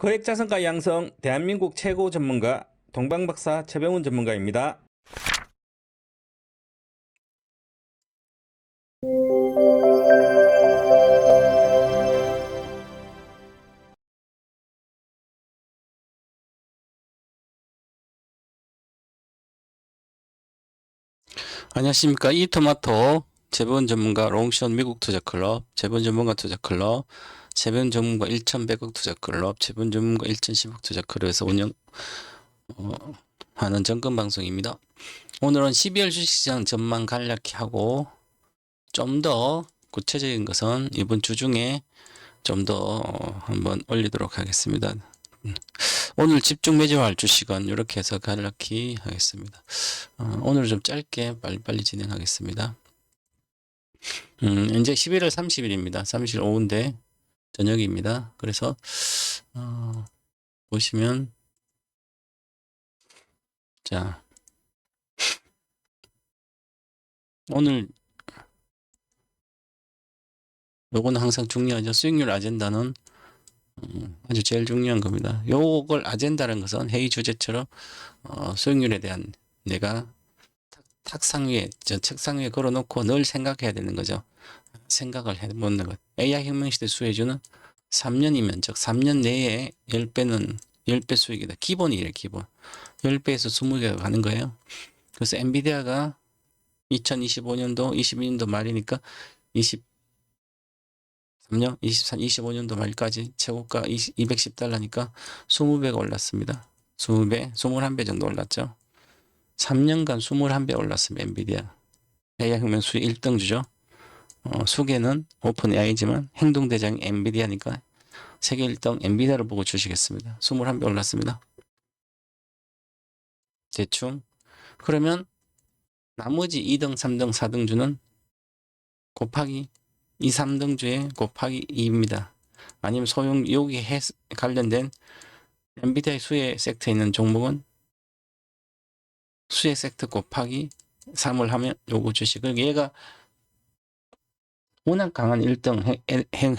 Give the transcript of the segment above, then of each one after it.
거액자산가 양성 대한민국 최고 전문가 동방박사 최병훈 전문가입니다. 안녕하십니까. 이토마토 재본 전문가 롱션 미국 투자클럽, 재본 전문가 투자클럽, 재본 전문가 1,100억 투자클럽, 재본 전문가 1,010억 투자클럽에서 운영하는 점검 방송입니다. 오늘은 12월 주식시장 전망 간략히 하고 좀 더 구체적인 것은 이번 주 중에 좀 더 한번 올리도록 하겠습니다. 오늘 집중 매집할 주식은 이렇게 해서 간략히 하겠습니다. 오늘 좀 짧게 빨리빨리 진행하겠습니다. 이제 11월 30일입니다. 30일 오후인데 저녁입니다. 그래서 보시면 자 오늘 요거는 항상 중요하죠. 수익률 아젠다는 아주 제일 중요한 겁니다. 요걸 아젠다라는 것은 회의 주제처럼 수익률에 대한 내가 탁상 위에 책상 위에 걸어놓고 늘 생각해야 되는 거죠. 생각을 해보는 것. AI 혁명시대 수혜주는 3년이면 즉 3년 내에 10배는 10배 수익이다. 기본이래 기본. 10배에서 20배가 가는 거예요. 그래서 엔비디아가 2025년도 22년도 말이니까 23년 23, 25년도 말까지 최고가 210달러니까 20배가 올랐습니다. 20배, 21배 정도 올랐죠. 3년간 21배 올랐습니다. 엔비디아. AI 혁명 수익 1등주죠. 수계는 오픈 AI지만 행동대장이 엔비디아니까 세계 1등 엔비디아를 보고 주시겠습니다. 21배 올랐습니다. 대충. 그러면 나머지 2등, 3등, 4등주는 곱하기 2, 3등주에 곱하기 2입니다. 아니면 여기에 관련된 엔비디아의 수혜 섹터에 있는 종목은 수혜 섹터 곱하기 3을 하면 요거 주식을 얘가 워낙 강한 1등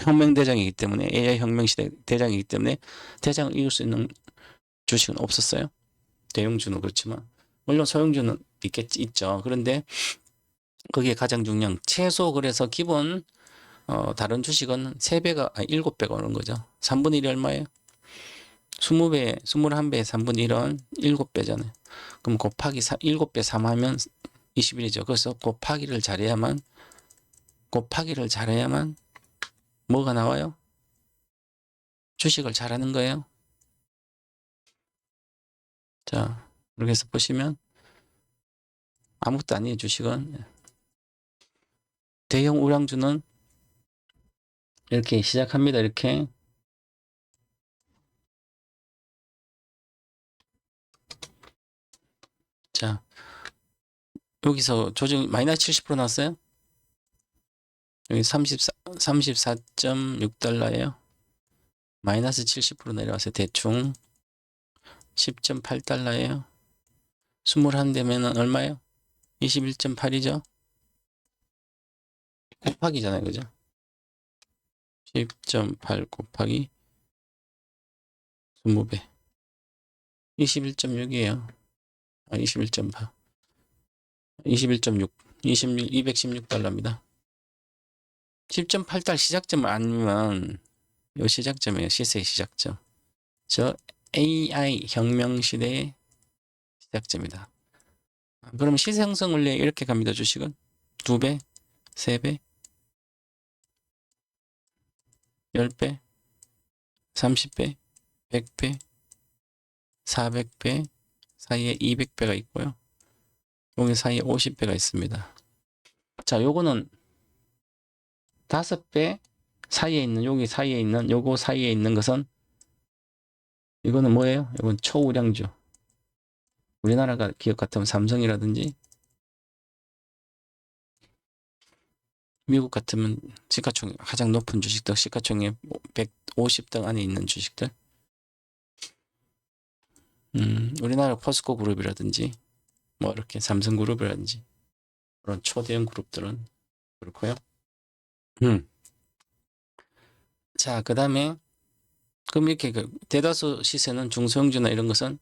혁명 대장이기 때문에 AI 혁명 시대 대장이기 때문에 대장을 이길 수 있는 주식은 없었어요. 대형주는 그렇지만 물론 소형주는 있죠. 그런데 그게 가장 중요한 최소 그래서 기본 다른 주식은 3배가 7배가 오는 거죠. 3분의 1이 얼마예요? 20배, 21배의 3분의 1은 7배잖아요. 그럼 곱하기 7배 3 하면 21이죠. 그래서 곱하기를 잘해야만 뭐가 나와요? 주식을 잘하는 거예요. 자, 이렇게 해서 보시면 아무것도 아니에요. 주식은. 대형 우량주는 이렇게 시작합니다. 이렇게. 자, 여기서 조정 마이너스 70% 나왔어요. 여기 34.6달러예요. 마이너스 70% 내려왔어요. 대충 10.8달러예요. 21대면은 얼마예요? 21.8이죠. 곱하기잖아요. 그죠? 10.8 곱하기 20배 21.6이에요. 21.8 21.6 216달러입니다. 10.8달 시작점 아니면 요 시작점이에요. 시세의 시작점. 저 AI 혁명 시대의 시작점이다. 그러면 시세 형성 원리 이렇게 갑니다. 주식은 2배, 3배, 10배, 30배, 100배, 400배 사이에 200배가 있고요. 여기 사이에 50배가 있습니다. 자, 요거는 5배 사이에 있는 여기 사이에 있는 요거 사이에 있는 것은 이거는 뭐예요? 이건 초우량주. 우리나라가 기업 같으면 삼성이라든지 미국 같으면 시가총액 가장 높은 주식들 시가총액 150등 안에 있는 주식들 우리나라 포스코 그룹이라든지 뭐 이렇게 삼성그룹이라든지 그런 초대형 그룹들은 그렇고요. 자, 그 다음에 그럼 이렇게 그 대다수 시세는 중소형주나 이런 것은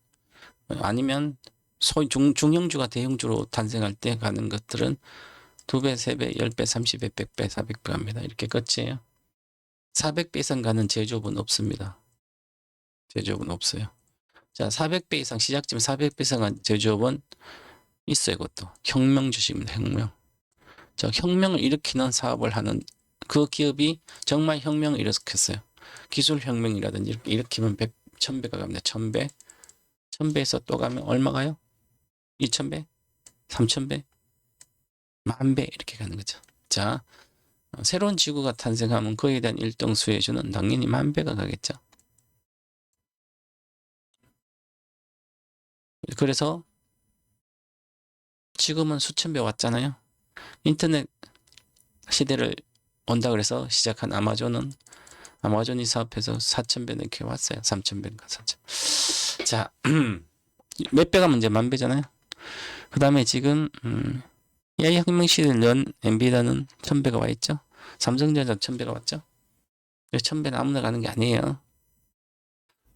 아니면 중형주가 대형주로 탄생할 때 가는 것들은 2배, 3배, 10배, 30배, 100배, 400배 갑니다. 이렇게 끝이에요. 400배 이상 가는 제조업은 없습니다. 제조업은 없어요. 자, 400배 이상 시작점 400배 이상 간 제조업은 있어요. 그것도 혁명 주식입니다. 혁명. 자, 혁명을 일으키는 사업을 하는 그 기업이 정말 혁명을 일으켰어요. 기술 혁명이라든지 이렇게 일으키면 1000배가 갑니다. 1000배. 1000배에서 또 가면 얼마 가요? 2000배? 3000배? 10,000배 이렇게 가는 거죠. 자, 새로운 지구가 탄생하면 그에 대한 일정 수혜주는 당연히 10,000배가 가겠죠. 그래서 지금은 수천 배 왔잖아요. 인터넷 시대를 온다 그래서 시작한 아마존이 사업해서 4,000배 넘게 왔어요. 3,000배인가 4,000. 자, 몇 배가 문제 10,000배잖아요. 그 다음에 지금 AI 혁명 시대를 연 엔비디아는 1,000배가 와 있죠. 삼성전자 1,000배가 왔죠. 1,000배는 아무나 가는 게 아니에요.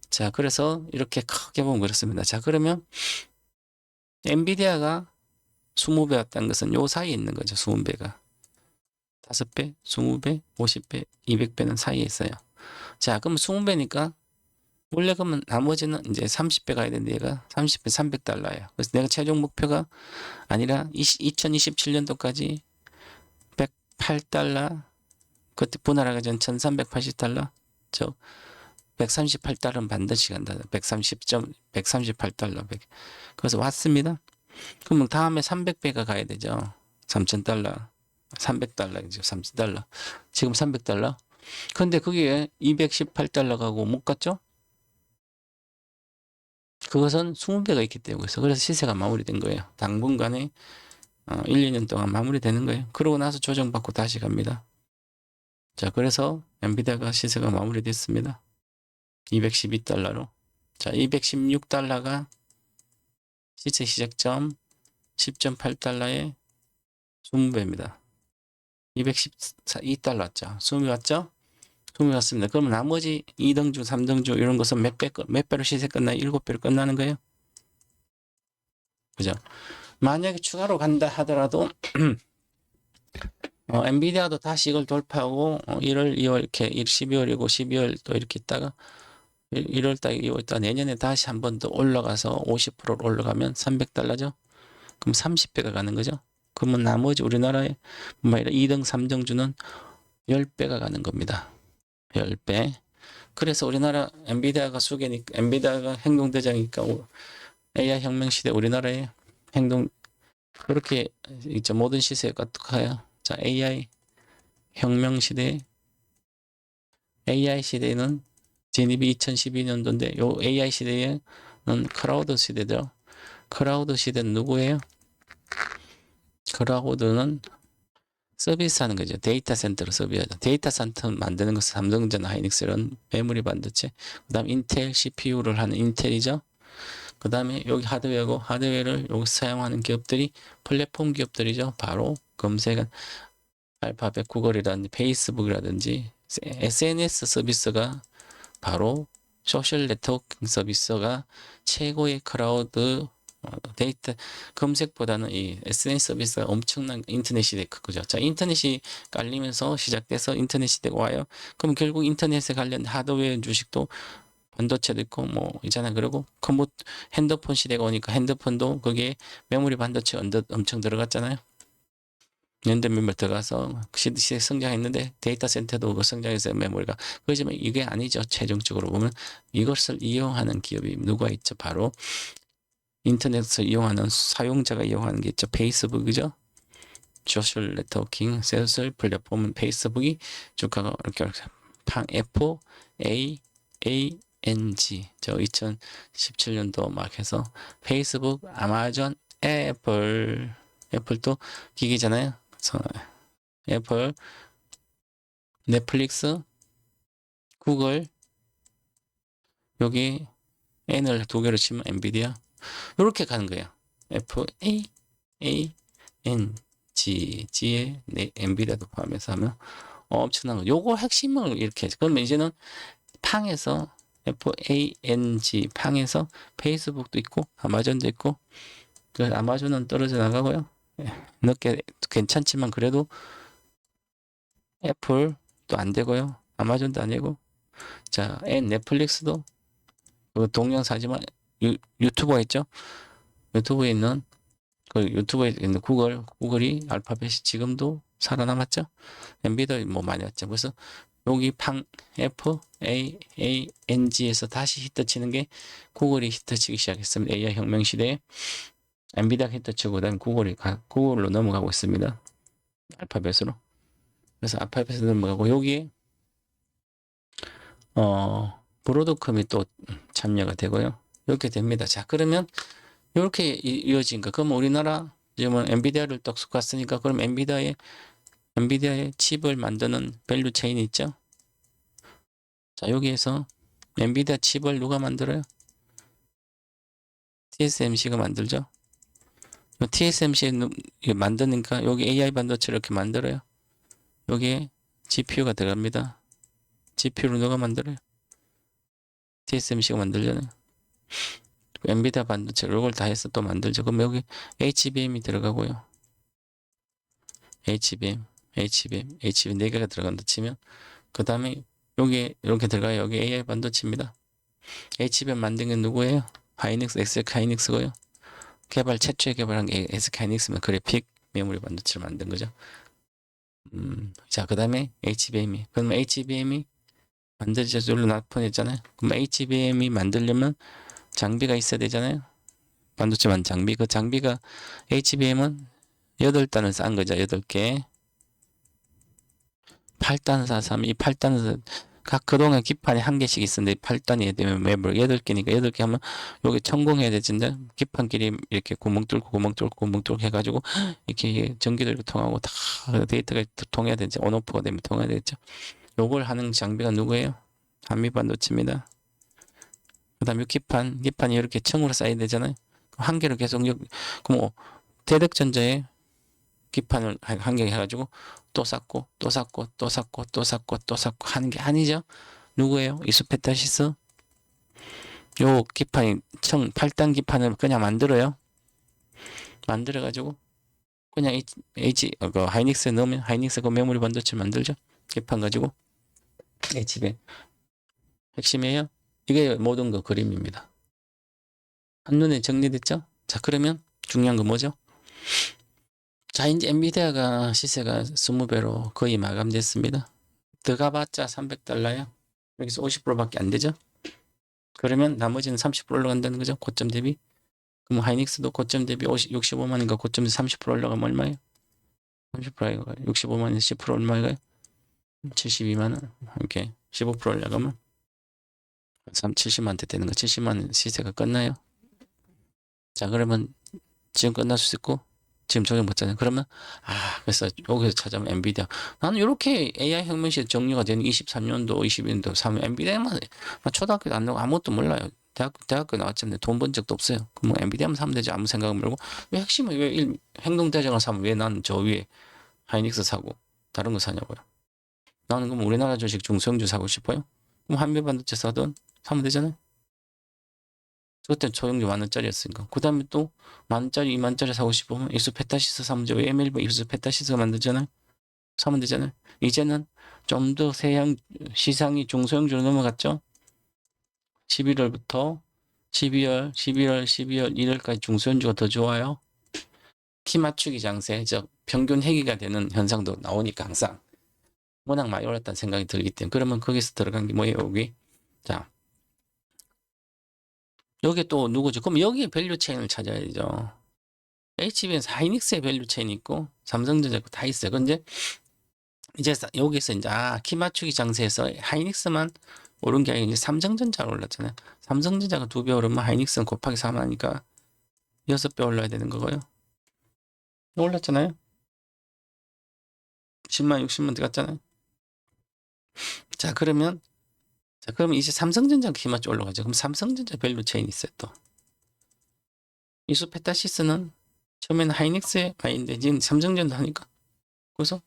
자, 그래서 이렇게 크게 보면 그렇습니다. 자, 그러면 엔비디아가 20배 왔다는 것은 요 사이에 있는 거죠. 20배가. 5배, 20배, 50배, 200배는 사이에 있어요. 자, 그럼 20배니까 원래 그러면 나머지는 이제 30배 가야 되는데 얘가 30배 300달러예요. 그래서 내가 최종 목표가 아니라 2027년도까지 108달러, 그때 분할하기 전 1380달러, 저 138달러는 반드시 간다. 138달러. 그래서 왔습니다. 그러면 다음에 300배가 가야 되죠. 3000달러. 300달러이죠. 30달러. 지금 300달러. 근데 그게 218달러 가고 못 갔죠? 그것은 20배가 있기 때문에 그래서 시세가 마무리된 거예요. 당분간에 1, 2년 동안 마무리되는 거예요. 그러고 나서 조정받고 다시 갑니다. 자, 그래서 엔비디아가 시세가 마무리됐습니다. 212달러로. 자, 216달러가 시세 시작점 10.8달러에 20배입니다. 212달러 왔죠. 20이 왔죠? 20이 왔습니다. 그러면 나머지 2등주, 3등주 이런 것은 몇 배로 시세 끝나요? 7배로 끝나는 거예요. 그죠? 만약에 추가로 간다 하더라도 엔비디아도 다시 이걸 돌파하고 1월, 2월 이렇게 12월이고 12월 또 이렇게 있다가 1월달, 2월달 내년에 다시 한 번 더 올라가서 50%로 올라가면 300달러죠. 그럼 30배가 가는 거죠. 그러면 나머지 우리나라의 2등, 3등주는 10배가 가는 겁니다. 10배. 그래서 우리나라 엔비디아가 수계니까 엔비디아가 행동대장이니까 AI 혁명 시대 우리나라의 행동 그렇게 있죠. 모든 시세가 어떡해요? 자, AI 혁명 시대 AI 시대는 진입이 2012년도인데 요 AI 시대에는 클라우드 시대죠. 클라우드 시대는 누구예요? 클라우드는 서비스하는 거죠. 데이터 센터로 서비스하죠. 데이터 센터 만드는 것은 삼성전자, 하이닉스런 메모리 반도체, 그다음 인텔 CPU를 하는 인텔이죠. 그 다음에 여기 하드웨어고 하드웨어를 여기 사용하는 기업들이 플랫폼 기업들이죠. 바로 검색은 알파벳, 구글이라든지 페이스북이라든지 SNS 서비스가 바로 소셜 네트워킹 서비스가 최고의 클라우드 데이터 검색보다는 이 SNS 서비스가 엄청난 인터넷 시대 그거죠. 자, 인터넷이 깔리면서 시작돼서 인터넷 시대가 와요. 그럼 결국 인터넷에 관련 하드웨어 주식도 반도체도 있고 뭐 있잖아요. 그리고 핸드폰 시대가 오니까 핸드폰도 거기에 메모리 반도체 엄청 들어갔잖아요. 연대 메모리 들어가서 시대 성장했는데 데이터 센터도 그 성장해서 메모리가 그렇지만 이게 아니죠. 최종적으로 보면 이것을 이용하는 기업이 누가 있죠? 바로 인터넷을 이용하는 사용자가 이용하는 게 있죠. 페이스북이죠. 소셜 네트워킹 소셜 플랫폼은 페이스북이 주가가 이렇게 FAANG 저 2017년도 막 해서 페이스북, 아마존, 애플도 기기잖아요. 애플, 넷플릭스, 구글 여기 N을 두 개로 치면 엔비디아 이렇게 가는 거예요. FAANG에 엔비디아도 포함해서 하면 엄청난 거. 요거 핵심을 이렇게 그러면 이제는 팡에서 FANG 팡에서 페이스북도 있고 아마존도 있고 그 아마존은 떨어져 나가고요. 늦게 괜찮지만 그래도 애플도 안 되고요. 아마존도 안 되고 자 넷플릭스도 그 동영상이지만 유튜브가 있죠. 유튜브에 있는 구글이 알파벳이 지금도 살아남았죠. 엔비디아 뭐 많이 왔죠. 그래서 여기 FAANG에서 다시 히트 치는 게 구글이 히트 치기 시작했습니다. AI 혁명 시대에 엔비디아 히트 치고 그다음 구글로 넘어가고 있습니다. 알파벳으로. 그래서 알파벳으로 넘어가고 여기에 브로드컴이 또 참여가 되고요. 이렇게 됩니다. 자, 그러면 이렇게 이어진 거. 그럼 우리나라 지금 엔비디아를 떡 갔으니까 그럼 엔비디아의 칩을 만드는 밸류 체인이 있죠. 자, 여기에서 엔비디아 칩을 누가 만들어요? TSMC가 만들죠. TSMC 만드니까 여기 AI 반도체를 이렇게 만들어요. 여기에 GPU가 들어갑니다. GPU를 누가 만들어요? TSMC가 만들잖아요. 엔비디아 반도체 이걸 다 해서 또 만들죠. 그럼 여기 HBM이 들어가고요. HBM 4개가 들어간다 치면 그 다음에 여기 이렇게 들어가요. 여기 AI 반도체입니다. HBM 만든 게 누구예요? SK 하이닉스고요. 최초에 개발한 게 SK 하이닉스면 그래픽 메모리 반도체를 만든 거죠. 자, 그 다음에 HBM이. 그러면 HBM이 만들죠. 여기로 납품했잖아요. 그럼 HBM이 만들려면 장비가 있어야 되잖아요. 반도체만 장비. 그 장비가 HBM은 8단을 싼 거죠. 8개. 8단 4, 이 8단은 각 그동안 기판이 한 개씩 있었는데 8단이 되면 매물 8개니까 8개 하면 여기 천공해야 되는데 기판끼리 이렇게 구멍 뚫고 해가지고 이렇게 전기도 이렇게 통하고 다 데이터가 통해야 되죠. 온오프가 되면 통해야 되겠죠. 요걸 하는 장비가 누구예요? 한미반도체입니다. 그 다음에 기판이 이렇게 층으로 쌓여야 되잖아요. 한 개를 계속 그럼 대덕전자에 기판을 한 개 해가지고 또 쌓고 하는 게 아니죠. 누구예요? 이수페타시스. 요 기판이 8단 기판을 그냥 만들어요. 만들어가지고 그냥 하이닉스에 넣으면 하이닉스 그 메모리 반도체 만들죠. 기판 가지고 HBM 핵심이에요. 이게 모든 거 그림입니다. 한눈에 정리됐죠? 자, 그러면 중요한 건 뭐죠? 자, 이제 엔비디아가 시세가 20배로 거의 마감됐습니다. 들어가봤자 $300야. 여기서 50%밖에 안 되죠? 그러면 나머지는 30% 올라간다는 거죠? 고점 대비. 그럼 하이닉스도 고점 대비 65만인가 고점 30% 올라가면 얼마예요? 30%가 65만에서 10% 얼마예요? 72만원. 이렇게 15% 올라가면 70만대 되는 거. 70만 시세가 끝나요. 자, 그러면 지금 끝날 수 있고 지금 조정 받잖아요. 그러면 그래서 여기서 찾아오면 엔비디아. 나는 이렇게 AI 혁명시 정리가 되는 23년도, 22년도 3년 엔비디아만 초등학교도 안 나오고 아무것도 몰라요. 대학교 나왔지만 돈 번 적도 없어요. 그럼 엔비디아만 사면 되지 아무 생각 말고 왜 핵심은 왜 행동대장을 사면 왜 나는 저 위에 하이닉스 사고 다른 거 사냐고요. 나는 그럼 우리나라 주식 중소형주 사고 싶어요. 그럼 한미반도체 사면 되잖아요. 그때 소형주 10,000원짜리였으니까. 그 다음에 또 10,000원짜리, 20,000원짜리 사고 싶으면 이수페타시스 사면 돼. M1 이수페타시스가 만들잖아요. 사면 되잖아요. 이제는 좀 더 시상이 중소형주로 넘어갔죠. 11월부터 12월, 1월까지 중소형주가 더 좋아요. 키 맞추기 장세, 평균 회귀가 되는 현상도 나오니까 항상 워낙 많이 올랐다는 생각이 들기 때문에 그러면 거기서 들어간 게 뭐예요, 여기? 자, 여기 또 누구죠? 그럼 여기에 밸류 체인을 찾아야죠. HBM 하이닉스의 밸류 체인이 있고 삼성전자 있고 다 있어요. 근데 이제 여기서 이제 키 맞추기 장세에서 하이닉스만 오른 게 아니라 이제 삼성전자가 올랐잖아요. 삼성전자가 2배 오르면 하이닉스는 곱하기 3 하니까 6배 올라야 되는 거고요. 올랐잖아요. 10만 60만 들어갔잖아요. 자, 그럼 이제 삼성전자 키 맞추 올라가죠. 그럼 삼성전자 밸류 체인이 있어요, 또. 이수페타시스는 처음에는 하이닉스에 있는데 지금 삼성전자 하니까. 그래서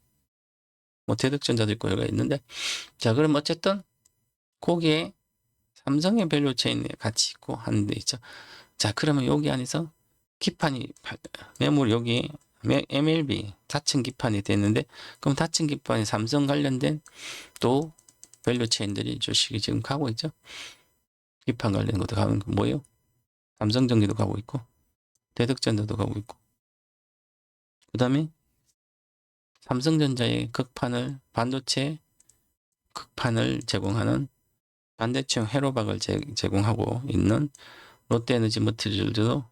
뭐 대덕전자도 있고 여기가 있는데 자, 그럼 어쨌든 거기에 삼성의 밸류 체인에 같이 있고 하는 데 있죠. 자, 그러면 여기 안에서 기판이 매물 여기 MLB 닫힌 기판이 됐는데, 그럼 닫힌 기판이 삼성 관련된 또 밸류 체인들이 주식이 지금 가고 있죠. 기판 관련 것도 가는 거 뭐예요? 삼성전기도 가고 있고 대덕전자도 가고 있고, 그 다음에 삼성전자의 반도체 극판을 제공하는 반대체형 회로박을 제공하고 있는 롯데에너지 머티리얼도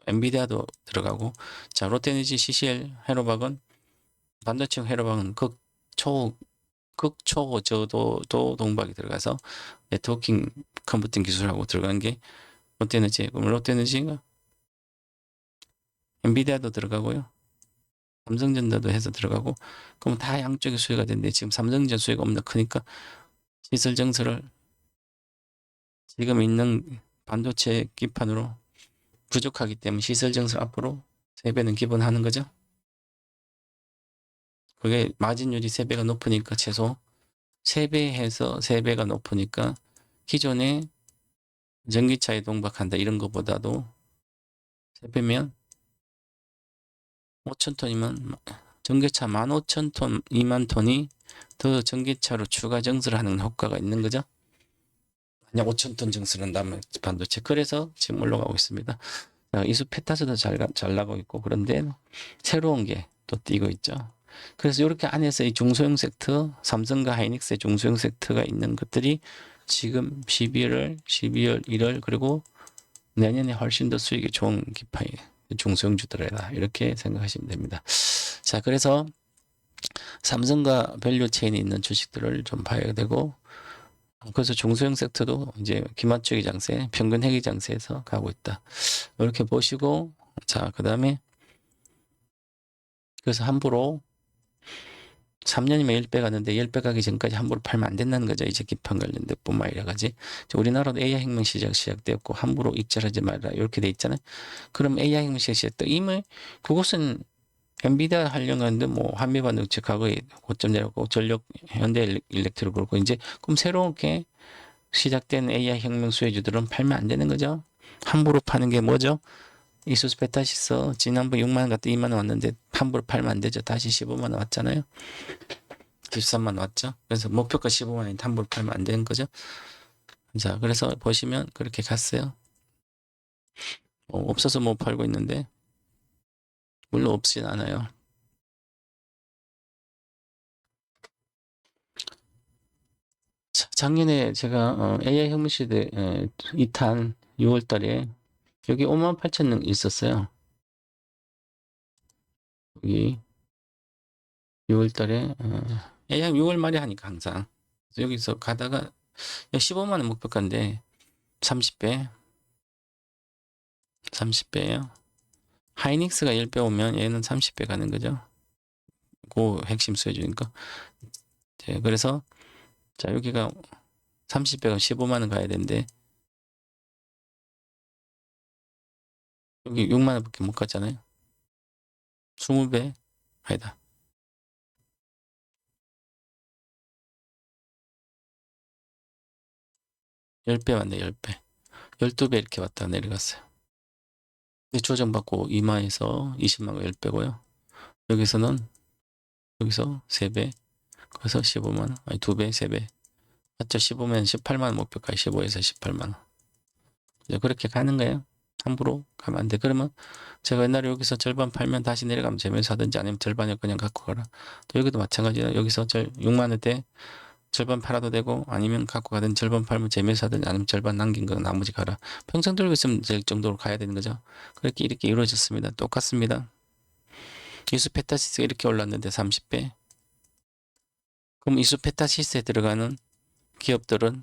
엔비디아도 들어가고, 자, 롯데에너지 CCL 회로박은 반도체형 회로박은 극초저도 동박이 들어가서 네트워킹 컴퓨팅 기술하고 들어가는 게 롯데에너지. 그럼 롯데에너지가 엔비디아도 들어가고요, 삼성전자도 해서 들어가고, 그럼 다 양쪽에 수혜가 되는데 지금 삼성전자 수혜가 없나 크니까 시설 정설을 지금 있는 반도체 기판으로 부족하기 때문에 시설 정설 앞으로 3배는 기본하는 거죠. 그게 마진율이 3배가 높으니까 최소 3배 해서 3배가 높으니까 기존에 전기차에 동박한다 이런 것보다도 3배면 5,000톤이면 전기차 15,000톤, 2만 톤이 더 전기차로 추가 정설하는 효과가 있는 거죠. 만약 5,000톤 정설한다면 반도체. 그래서 지금 올라가고 있습니다. 이수 페타스도 잘 나가고 있고, 그런데 새로운 게 또 뛰고 있죠. 그래서 이렇게 안에서 이 중소형 섹터, 삼성과 하이닉스의 중소형 섹터가 있는 것들이 지금 12월, 1월 그리고 내년에 훨씬 더 수익이 좋은 기파의 중소형주들이다, 이렇게 생각하시면 됩니다. 자, 그래서 삼성과 밸류 체인이 있는 주식들을 좀 봐야 되고, 그래서 중소형 섹터도 이제 기마추기 장세, 평균 회귀 장세에서 가고 있다, 이렇게 보시고, 자, 그 다음에 그래서 함부로 3년이면 10배 가는데 10배 가기 전까지 함부로 팔면 안 된다는 거죠. 이제 기판 관련된 뿐만 아니라 가지. 우리나라도 AI 혁명 시작되었고 함부로 익절하지 말라 이렇게 돼 있잖아요. 그럼 AI 혁명 시작됐다. 이미 그것은 엔비디아 하려고 하는데 뭐 한미반도체 과거에 고점 내렸고 전력 현대 일렉트로 그렇고, 이제 그럼 새롭게 시작된 AI 혁명 수혜주들은 팔면 안 되는 거죠. 함부로 파는 게 뭐죠? 이수스 페타시스 지난번 6만 원 갔다 2만 원 왔는데 함부로 팔면 안 되죠. 다시 15만 원 왔잖아요. 13만 원 왔죠. 그래서 목표가 15만 원인데 함부로 팔면 안 되는 거죠. 자, 그래서 보시면 그렇게 갔어요. 없어서 못 팔고 있는데 물론 없진 않아요. 자, 작년에 제가 AI 혁명시대 2탄 6월 달에 여기 58,000명 있었어요. 여기 6월 달에 AI 6월 말에 하니까 항상 여기서 가다가 15만 원 목표가인데 30배 30배예요. 하이닉스가 10배 오면 얘는 30배 가는 거죠. 그 핵심 수혜주니까. 네, 그래서 자, 여기가 30배가 15만 원 가야 되는데 여기 6만 원밖에 못 갔잖아요. 20배 아니다. 10배 맞네. 10배. 12배 이렇게 왔다 내려갔어요. 조정받고 2만에서 20만가 10배고요. 여기서는 여기서 3배. 그래서 15만 원. 아니 2배, 3배. 맞죠? 15면 18만 원 목표까지 15에서 18만 원. 이제 그렇게 가는 거예요. 함부로 가면 안 돼. 그러면 제가 옛날에 여기서 절반 팔면 다시 내려가면 재면서 하든지 아니면 절반을 그냥 갖고 가라. 또 여기도 마찬가지예요. 여기서 6만 원대 절반 팔아도 되고 아니면 갖고 가든 절반 팔면 재면서 하든 아니면 절반 남긴 거 나머지 가라. 평생 들고 있으면 될 정도로 가야 되는 거죠. 그렇게 이렇게 이루어졌습니다. 똑같습니다. 이수페타시스가 이렇게 올랐는데 30배. 그럼 이수페타시스에 들어가는 기업들은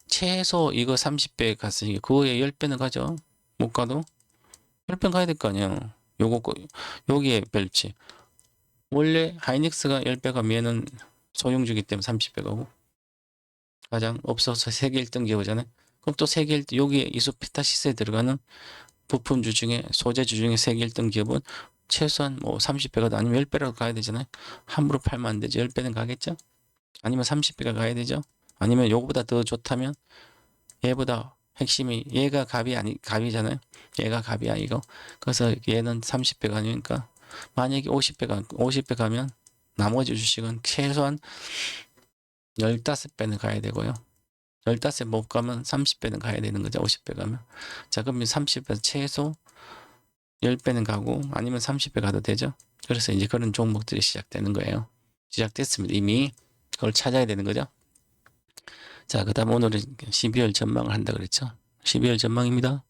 최소 이거 30배 갔으니까 그거에 10배는 가죠. 못 가도 10배 가야 될 거 아니에요. 여기에 별치. 원래 하이닉스가 10배 가면은 소형주기 때문에 30배 가고 가장 없어서 세계 1등 기업이잖아요. 그럼 또 세계 1등 여기에 이수페타시스에 들어가는 부품주 중에 소재주 중에 세계 1등 기업은 최소한 뭐 30배가 아니면 10배라도 가야 되잖아요. 함부로 팔면 안 되죠. 10배는 가겠죠. 아니면 30배가 가야 되죠. 아니면 요거보다 더 좋다면 얘보다 핵심이 얘가 갑이잖아요. 얘가 갑이 아니고 그래서 얘는 30배 가니까 만약에 50배 가면 나머지 주식은 최소한 15배는 가야 되고요. 15배 못 가면 30배는 가야 되는 거죠. 50배 가면. 자, 그러면 30배 최소 10배는 가고 아니면 30배 가도 되죠. 그래서 이제 그런 종목들이 시작되는 거예요. 시작됐습니다. 이미 그걸 찾아야 되는 거죠. 자, 그 다음 오늘은 12월 전망을 한다 그랬죠. 12월 전망입니다.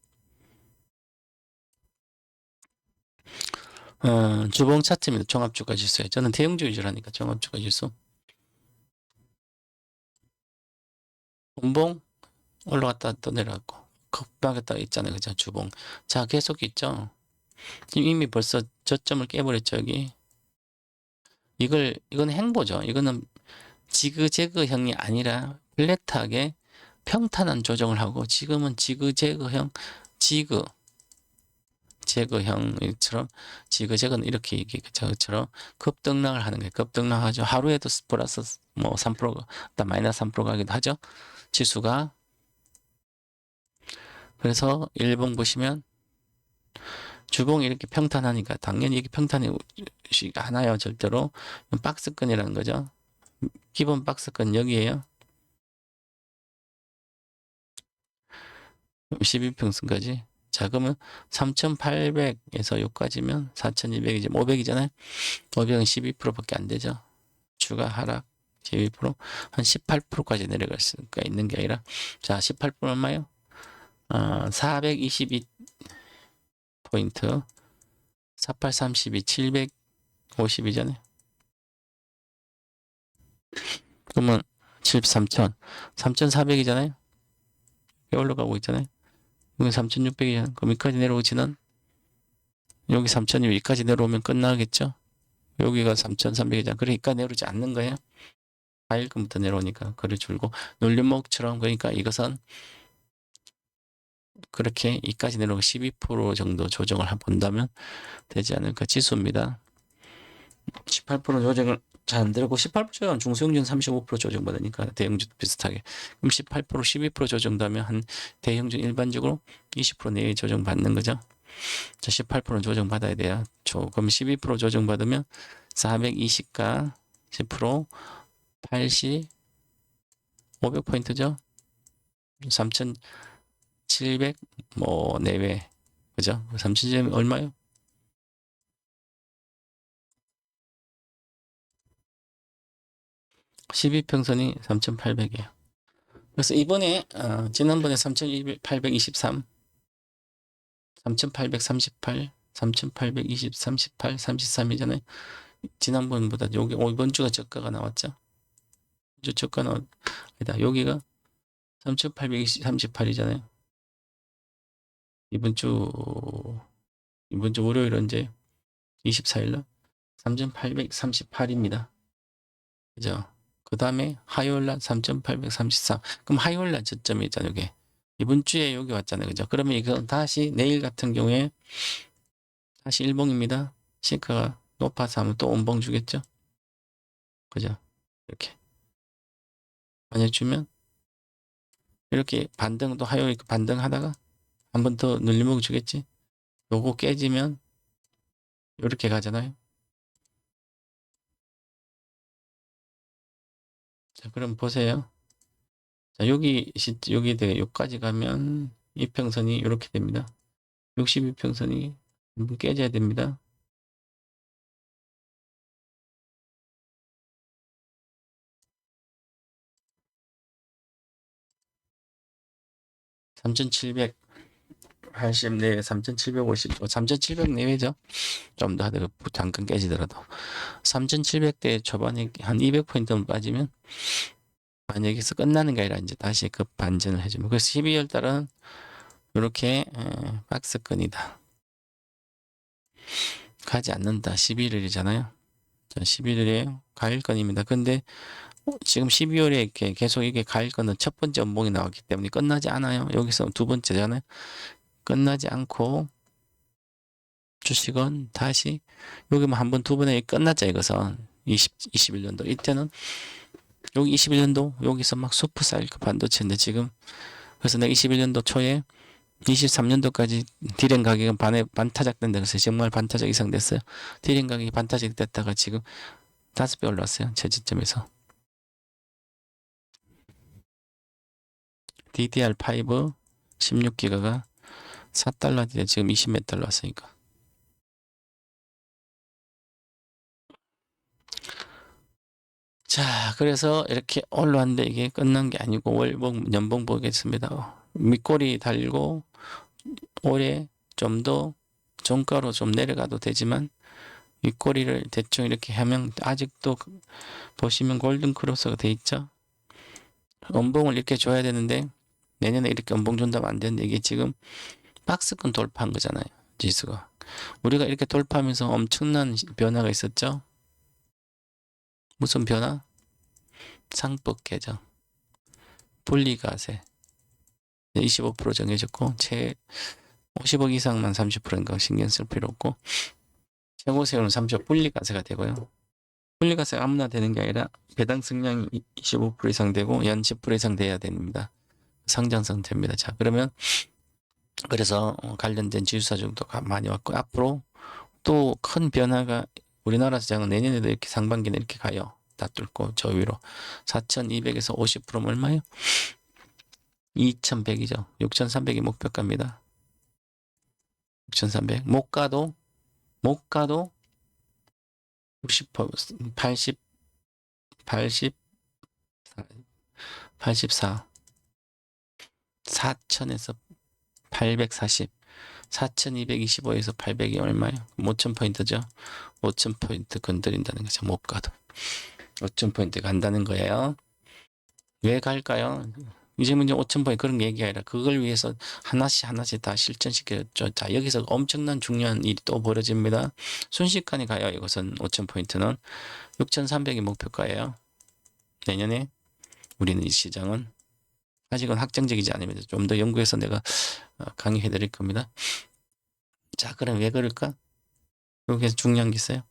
주봉 차트입니다. 종합주가 지수에. 저는 대형주 위주라니까 종합주가 지수. 분봉 올라갔다 또 내려갔고 급락했다 있잖아요. 그죠? 주봉. 자, 계속 있죠. 지금 이미 벌써 저점을 깨버렸죠. 여기. 이건 행보죠. 이거는 지그재그형이 아니라 플랫하게 평탄한 조정을 하고 지금은 지그재그형, 제거형처럼 지그재그는 이렇게 저처럼 급등락을 하는 거예요. 급등락하죠. 하루에도 플러스 뭐 3%, 마이너스 3% 가기도 하죠. 지수가. 그래서 일봉 보시면 주봉이 이렇게 평탄하니까 당연히 이게 평탄이 않아요. 절대로. 박스권이라는 거죠. 기본 박스권 여기에요. 12평선까지. 자, 그러면 3,800에서 여기까지면 4,200이지 500이잖아요. 500은 12%밖에 안 되죠. 주가 하락 12%, 한 18%까지 내려갈 수가 있는 게 아니라, 자, 18% 얼마요? 422포인트, 4832, 750이잖아요. 그러면 73,000, 3,400이잖아요. 올라가고 있잖아요. 여기 3,600이잖아요. 그럼 여기까지 내려오지는 여기 3,000이 여기까지 내려오면 끝나겠죠. 여기가 3,300이잖아요. 그러니까 내려오지 않는 거예요. 4일금부터 내려오니까 거래 줄고 눌림목처럼. 그러니까 이것은 그렇게 이까지 내려오고 12% 정도 조정을 본다면 되지 않을까. 지수입니다. 18% 조정을 잘 안 들고 18% 조정 중소형주는 35% 조정받으니까 대형주도 비슷하게. 그럼 18% 12% 조정되면 한 대형주 일반적으로 20% 내외 조정받는 거죠. 자, 18% 조정받아야 돼요. 그럼 12% 조정받으면 420가 10% 80 500포인트죠. 3,700 뭐 내외. 그죠? 3,700 얼마요? 12평선이 3,800이에요. 그래서 이번에 지난번에 3,823, 3,838, 3,820, 38, 33이잖아요. 지난번보다 여기 이번 주가 저가가 나왔죠. 저가 나왔 아니다. 여기가 3,820, 38이잖아요. 이번 주 월요일 언제? 24일날 3,838입니다. 그죠? 그 다음에 화요일날 3,833. 그럼 화요일날 저점이 있잖아요. 이게 이번 주에 여기 왔잖아요. 그죠? 그러면 이거 다시 내일 같은 경우에 다시 일봉입니다. 시가가 높아서 하면 또 원봉 주겠죠? 그죠? 이렇게 만약 주면 이렇게 반등도 화요일 반등하다가 한 번 더 눌림목 주겠지? 요거 깨지면 이렇게 가잖아요. 자, 그럼 보세요. 자, 여기까지 가면 이평선이 이렇게 됩니다. 62평선이 한번 깨져야 됩니다. (3,780) 내외, 3,750, 3,700 내외죠. 좀 더 하다가 잠깐 깨지더라도 3,700대 초반에 한 200포인트만 빠지면 만약에서 끝나는 게 아니라 이제 다시 급 반전을 해주면, 그래서 12월 달은 이렇게 박스권이다. 가지 않는다. 11일이잖아요. 11일에 가일권입니다. 근데 지금 12월에 이렇게 계속 이게 가일권은 첫 번째 연봉이 나왔기 때문에 끝나지 않아요. 여기서 두 번째잖아요. 끝나지 않고 주식은 다시 여기만 한 번 두 번에 끝났죠. 이것은 21년도 이때는 여기 21년도 여기서 막 슈퍼 사이클 반도체인데 지금 그래서 내가 21년도 초에 23년도까지 디램 가격은 반타작된다 그래서 정말 반타작 이상 됐어요. 디램 가격이 반타작 됐다가 지금 5배 올랐어요. 최저점에서. DDR5 16기가가 4달러인데 지금 20몇 달러 왔으니까. 자, 그래서 이렇게 올라왔는데 이게 끝난 게 아니고 월봉, 연봉 보겠습니다. 밑꼬리 달고 올해 좀 더 종가로 좀 내려가도 되지만 윗꼬리를 대충 이렇게 하면 아직도 보시면 골든 크로스가 돼 있죠. 연봉을 이렇게 줘야 되는데 내년에 이렇게 연봉 준다면 안 되는데 이게 지금 박스권 돌파한 거잖아요. 지수가. 우리가 이렇게 돌파하면서 엄청난 변화가 있었죠. 무슨 변화? 상법 개정, 분리과세 25% 정해졌고 50억 이상만 30%인가 신경 쓸 필요 없고 최고세율은 30% 분리과세가 되고요. 분리과세가 아무나 되는 게 아니라 배당 승량이 25% 이상 되고 연 10% 이상 돼야 됩니다. 상장 상태입니다. 자, 그러면 그래서 관련된 지수사 정도가 많이 왔고 앞으로 또 큰 변화가 우리나라 시장은 내년에도 이렇게 상반기는 이렇게 가요. 다 뚫고 저 위로 4,200에서 50%면 얼마예요? 2,100이죠. 6,300이 목표가입니다. 6,300. 못 가도 60%, 80, 84, 4,000에서 840, 4,225에서 800이 얼마예요? 5,000포인트죠. 5,000포인트 건드린다는 거죠. 못 가도. 5,000포인트 간다는 거예요. 왜 갈까요? 이제 문제 5,000포인트 그런 얘기가 아니라 그걸 위해서 하나씩 다 실천시켰죠. 자, 여기서 엄청난 중요한 일이 또 벌어집니다. 순식간에 가요. 이것은 5,000포인트는 6,300이 목표가예요. 내년에 우리는 이 시장은 아직은 확정적이지 않습니다. 좀 더 연구해서 내가 강의해 드릴 겁니다. 자, 그럼 왜 그럴까? 여기서 중요한 게 있어요.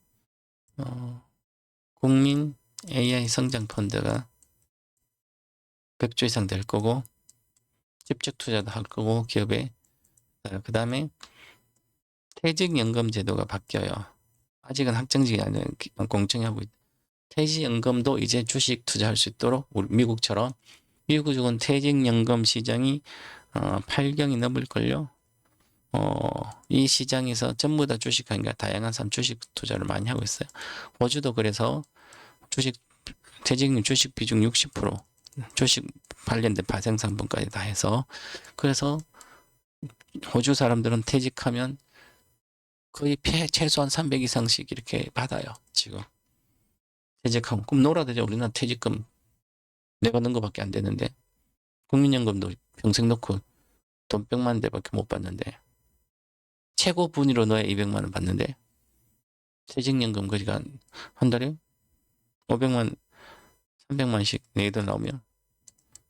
국민 AI 성장 펀드가 100조 이상 될 거고 직접 투자도 할 거고 기업에 그 다음에 퇴직연금 제도가 바뀌어요. 아직은 확정적이 아니라 공청회 하고 있다. 퇴직연금도 이제 주식 투자할 수 있도록 우리 미국처럼 미국은 퇴직연금 시장이 8경이 넘을걸요. 이 시장에서 전부 다 주식하니까 다양한 사람 주식 투자를 많이 하고 있어요. 호주도 그래서 퇴직금 주식 비중 60%, 주식 관련된 발생상품까지 다 해서 그래서 호주 사람들은 퇴직하면 거의 최소한 300 이상씩 이렇게 받아요. 지금 퇴직하면 그럼 놀아야 되죠. 우리나라 퇴직금 내가 넣은 거밖에 안 되는데 국민연금도 평생 넣고 돈 100만 대밖에 못 받는데 최고 분위로 넣어야 200만 원 받는데 퇴직연금 거지가 한 달에 500만 300만씩 내돈 나오면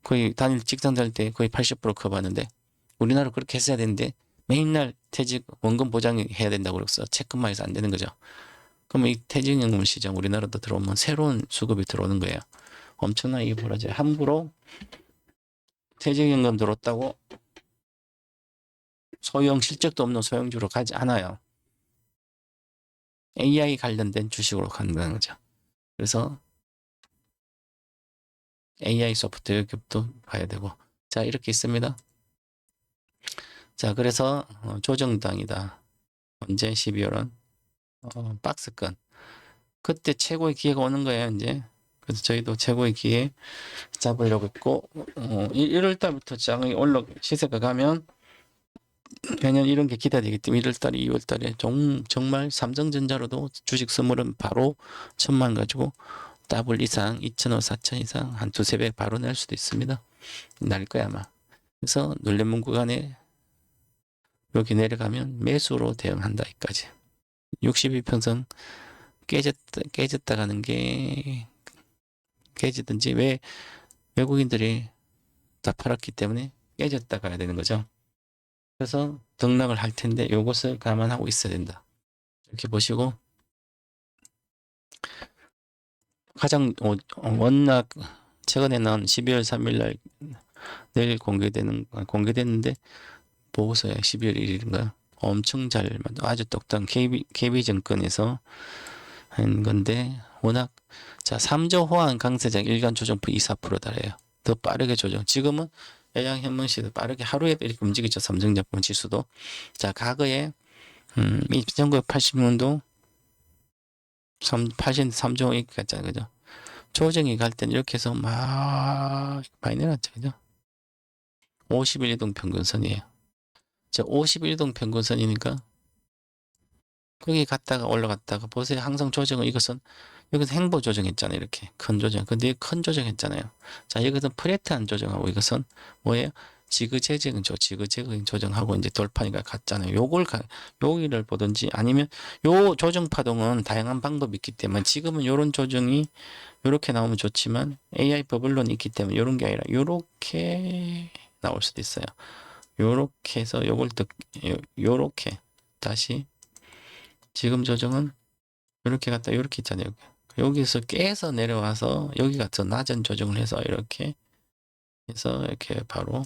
거의 단일 직장 다닐 때 거의 80% 커버하는데 우리나라 그렇게 했어야 되는데 매일날 퇴직 원금 보장해야 된다고 그랬어. 체크만 해서 안 되는 거죠. 그러면 이 퇴직연금 시장 우리나라도 들어오면 새로운 수급이 들어오는 거예요. 엄청나게 이게 벌어져요. 함부로 퇴직연금 들었다고 소형 실적도 없는 소형주로 가지 않아요. AI 관련된 주식으로 간다는 거죠. 그래서 AI 소프트웨어 기업도 봐야 되고 자 이렇게 있습니다. 자 그래서 조정당이다. 언제 12월은 박스권 그때 최고의 기회가 오는 거예요. 이제 그래서 저희도 최고의 기회 잡으려고 했고 1월 달부터 장이 올라 시세가 가면 매년 이런 게 기대되기 때문에 1월 달에 2월 달에 정말 삼성전자로도 주식 선물은 바로 1,000만 가지고 더블 이상 2,500, 4,000 이상 한 두세 배 바로 낼 수도 있습니다. 날 거야 아마. 그래서 놀래문 구간에 여기 내려가면 매수로 대응한다 이까지. 62평선 깨졌다 가는 게 깨지든지 왜 외국인들이 다 팔았기 때문에 깨졌다 가야 되는 거죠. 그래서 등락을 할 텐데 이것을 감안하고 있어야 된다. 이렇게 보시고 가장 원락 최근에는 12월 3일 날 내일 공개됐는데 보고서에 12월 1일인가 엄청 잘 아주 똑똑한 KB증권에서 한 건데 워낙 자 3조 호환 강세장 일간 조정폭 24% 달해요. 더 빠르게 조정. 지금은 애양현문시도 빠르게 하루에 이렇게 움직이죠. 삼성전자 지수도. 자 과거에 1980년도 3조 이렇게 갔잖아요. 그죠? 조정이 갈 때는 이렇게 해서 막 많이 내려갔죠. 그죠? 51 이동 평균선이에요. 자 51 이동 평균선이니까 거기 갔다가 올라갔다가 보세요. 항상 조정은 이것은 여기서 행보 조정했잖아요. 이렇게 큰 조정. 근데 큰 조정했잖아요. 자 이것은 프레트한 조정하고 이것은 뭐예요? 지그재그적인 조정하고 이제 돌파니까 같잖아요. 여기를 보든지 아니면 요 조정 파동은 다양한 방법이 있기 때문에 지금은 요런 조정이 요렇게 나오면 좋지만 AI 버블론이 있기 때문에 요런 게 아니라 요렇게 나올 수도 있어요. 요렇게 해서 요렇게 다시 지금 조정은 이렇게 갔다 이렇게 있잖아요. 여기서 깨서 내려와서 여기가 더 낮은 조정을 해서 이렇게 해서 이렇게 바로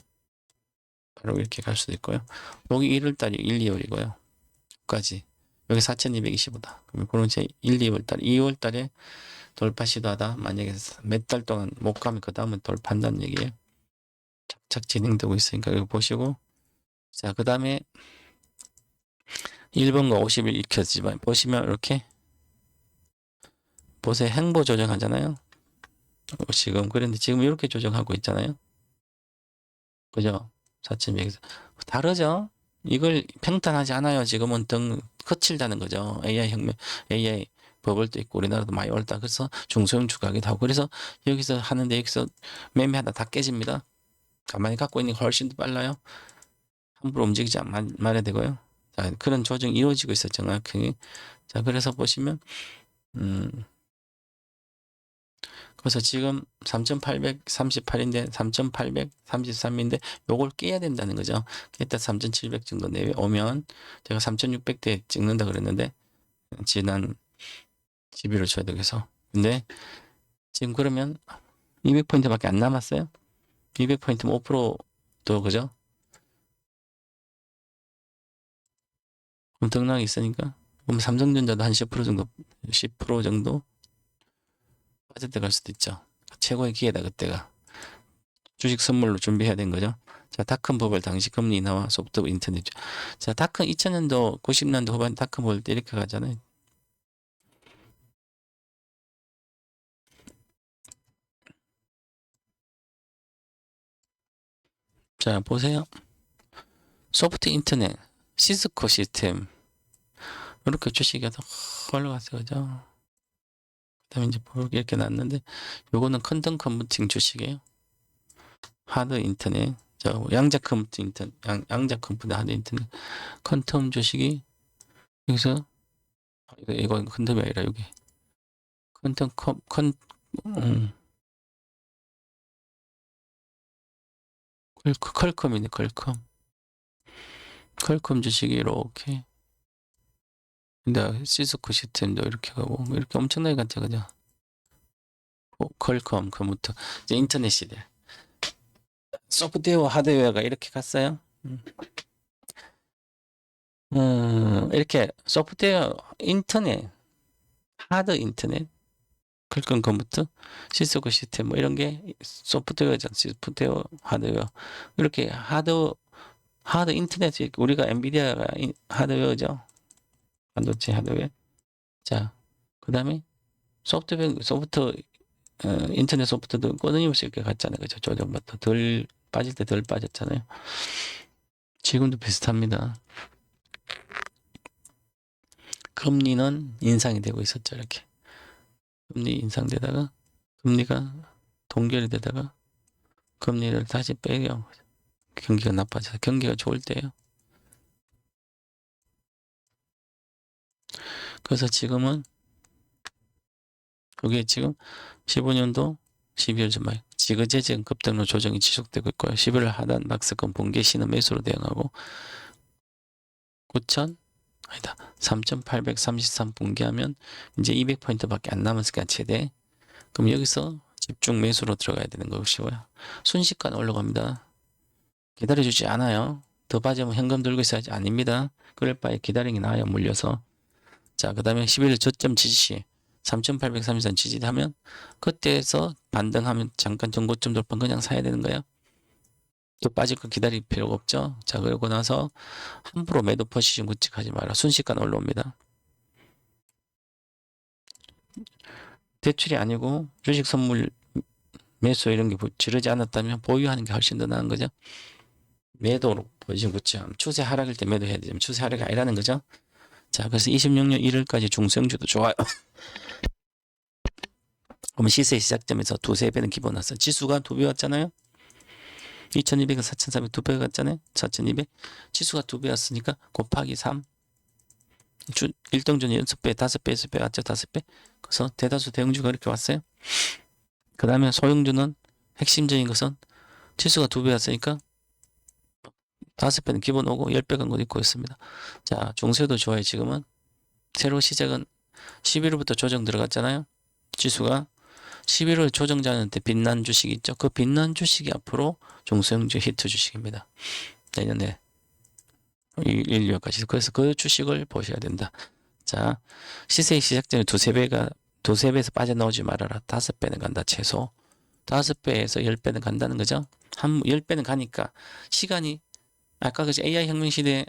이렇게 갈 수도 있고요. 여기 1월달이 1, 2월이고요. 까지 여기 4225다. 그러면 그런 제 1, 2월달, 2월달에 돌파 시도하다 만약에 몇 달 동안 못 가면 그 다음은 돌파한다는 얘기예요. 착착 진행되고 있으니까 이거 보시고 자 그 다음에 1번과 50일 익혀지만 보시면 이렇게 보세요. 행보 조정하잖아요. 지금 그런데 지금 이렇게 조정하고 있잖아요. 그죠? 4,200에서 다르죠? 이걸 평탄하지 않아요. 지금은 등 거칠다는 거죠. AI 혁명, AI 버블도 있고 우리나라도 많이 올다. 그래서 중소형 주가기도 하고 그래서 여기서 하는데 여기서 매매하다 다 깨집니다. 가만히 갖고 있는 게 훨씬 더 빨라요. 함부로 움직이지 말아야 되고요. 자, 그런 조정이 이루어지고 있어요. 정확히. 자, 그래서 보시면 그래서 지금 3,838인데 3,833인데 요걸 깨야 된다는 거죠. 일단 3,700 정도 내외 오면 제가 3,600대 찍는다 그랬는데 지난 11월 초에 돼서 근데 지금 그러면 200포인트밖에 안 남았어요. 200포인트면 5%도 그죠? 그럼 등락이 있으니까 그럼 삼성전자도 한 10% 정도 10% 정도 빠질 때 갈 수도 있죠. 최고의 기회다 그때가. 주식 선물로 준비해야 된 거죠. 자, 다큰 버블 당시 금리 인하와 소프트 인터넷. 자, 다큰 2000년도 90년도 후반 다큰 버블 때 이렇게 가잖아요. 자, 보세요. 소프트 인터넷, 시스코 시스템 이렇게 주식이 올라갔어요. 그죠? 그다음에 이제 이렇게 났는데 요거는 퀀텀 컴퓨팅 주식이에요. 하드 인터넷, 양자 컴퓨터 인터넷, 양자 컴퓨터 하드 인터넷, 퀀텀 주식이 여기서 이거 퀀텀이 아니라 여기 퀀텀 퀄컴이네 퀄컴 주식이 이렇게 근데 시스코 시스템도 이렇게 가고 이렇게 엄청나게 갔죠 그죠? 퀄컴 컴퓨터 이제 인터넷 시대 소프트웨어 하드웨어가 이렇게 갔어요. 이렇게 소프트웨어 인터넷 하드 인터넷 퀄컴 컴퓨터 시스코 시스템 뭐 이런 게 소프트웨어죠. 소프트웨어 하드웨어 이렇게 하드 인터넷 우리가 엔비디아가 하드웨어죠. 반도체 하드웨어. 자, 그 다음에 인터넷 소프트도 끊임없이 이렇게 갔잖아요. 그죠? 조정부터 덜 빠질 때 덜 빠졌잖아요. 지금도 비슷합니다. 금리는 인상이 되고 있었죠. 이렇게. 금리 인상되다가 금리가 동결이 되다가 금리를 다시 빼요. 경기가 나빠져서 경기가 좋을 때예요. 그래서 지금은 그게 지금 15년도 12월 전말 지그재그한 급등로 조정이 지속되고 있고요. 11월 하단 박스권 붕괴 시는 매수로 대응하고 3,833 붕괴하면 이제 200포인트밖에 안 남았으니까 최대. 그럼 여기서 집중 매수로 들어가야 되는 것이고요. 순식간 올라갑니다. 기다려주지 않아요. 더 빠지면 현금 들고 있어야지. 아닙니다. 그럴 바에 기다리는 게 나아요. 물려서. 자, 그 다음에 11일 저점 지지 3833 지지하면 그때에서 반등하면 잠깐 전고점 돌파 그냥 사야 되는 거예요. 또 빠질 거 기다릴 필요가 없죠. 자, 그러고 나서 함부로 매도 포지션 구축하지 마라. 순식간 올라옵니다. 대출이 아니고 주식 선물 매수 이런 게 지르지 않았다면 보유하는 게 훨씬 더 나은 거죠. 매도로 포지션 구축하면 추세 하락일 때 매도해야 되지만 추세 하락이 아니라는 거죠. 자, 그래서 26년 1월까지 중성주도 좋아요. 그러면 시세 시작점에서 두세 배는 기본 왔어요. 지수가 2배 왔잖아요. 2200은 4300 2배 갔잖아요. 4200 지수가 2배 왔으니까 곱하기 3 일등전이 6배, 5배, 6배 왔죠. 5배. 그래서 대다수 대형주가 이렇게 왔어요. 그 다음에 소형주는 핵심적인 것은 지수가 2배 왔으니까 5배는 기본 오고 10배 간 것도 있고 있습니다. 자, 중세도 좋아요. 지금은 새로 시작은 11월부터 조정 들어갔잖아요. 지수가 11월 조정자한테 빛난 주식 있죠. 그 빛난 주식이 앞으로 중소형주 히트 주식입니다. 내년에 1, 2월까지. 그래서 그 주식을 보셔야 된다. 자, 시세의 시작점에 두세 배에서 빠져나오지 말아라. 5배는 간다. 최소. 5배에서 10배는 간다는 거죠. 10배는 가니까 시간이 아까 그지 AI 혁명 시대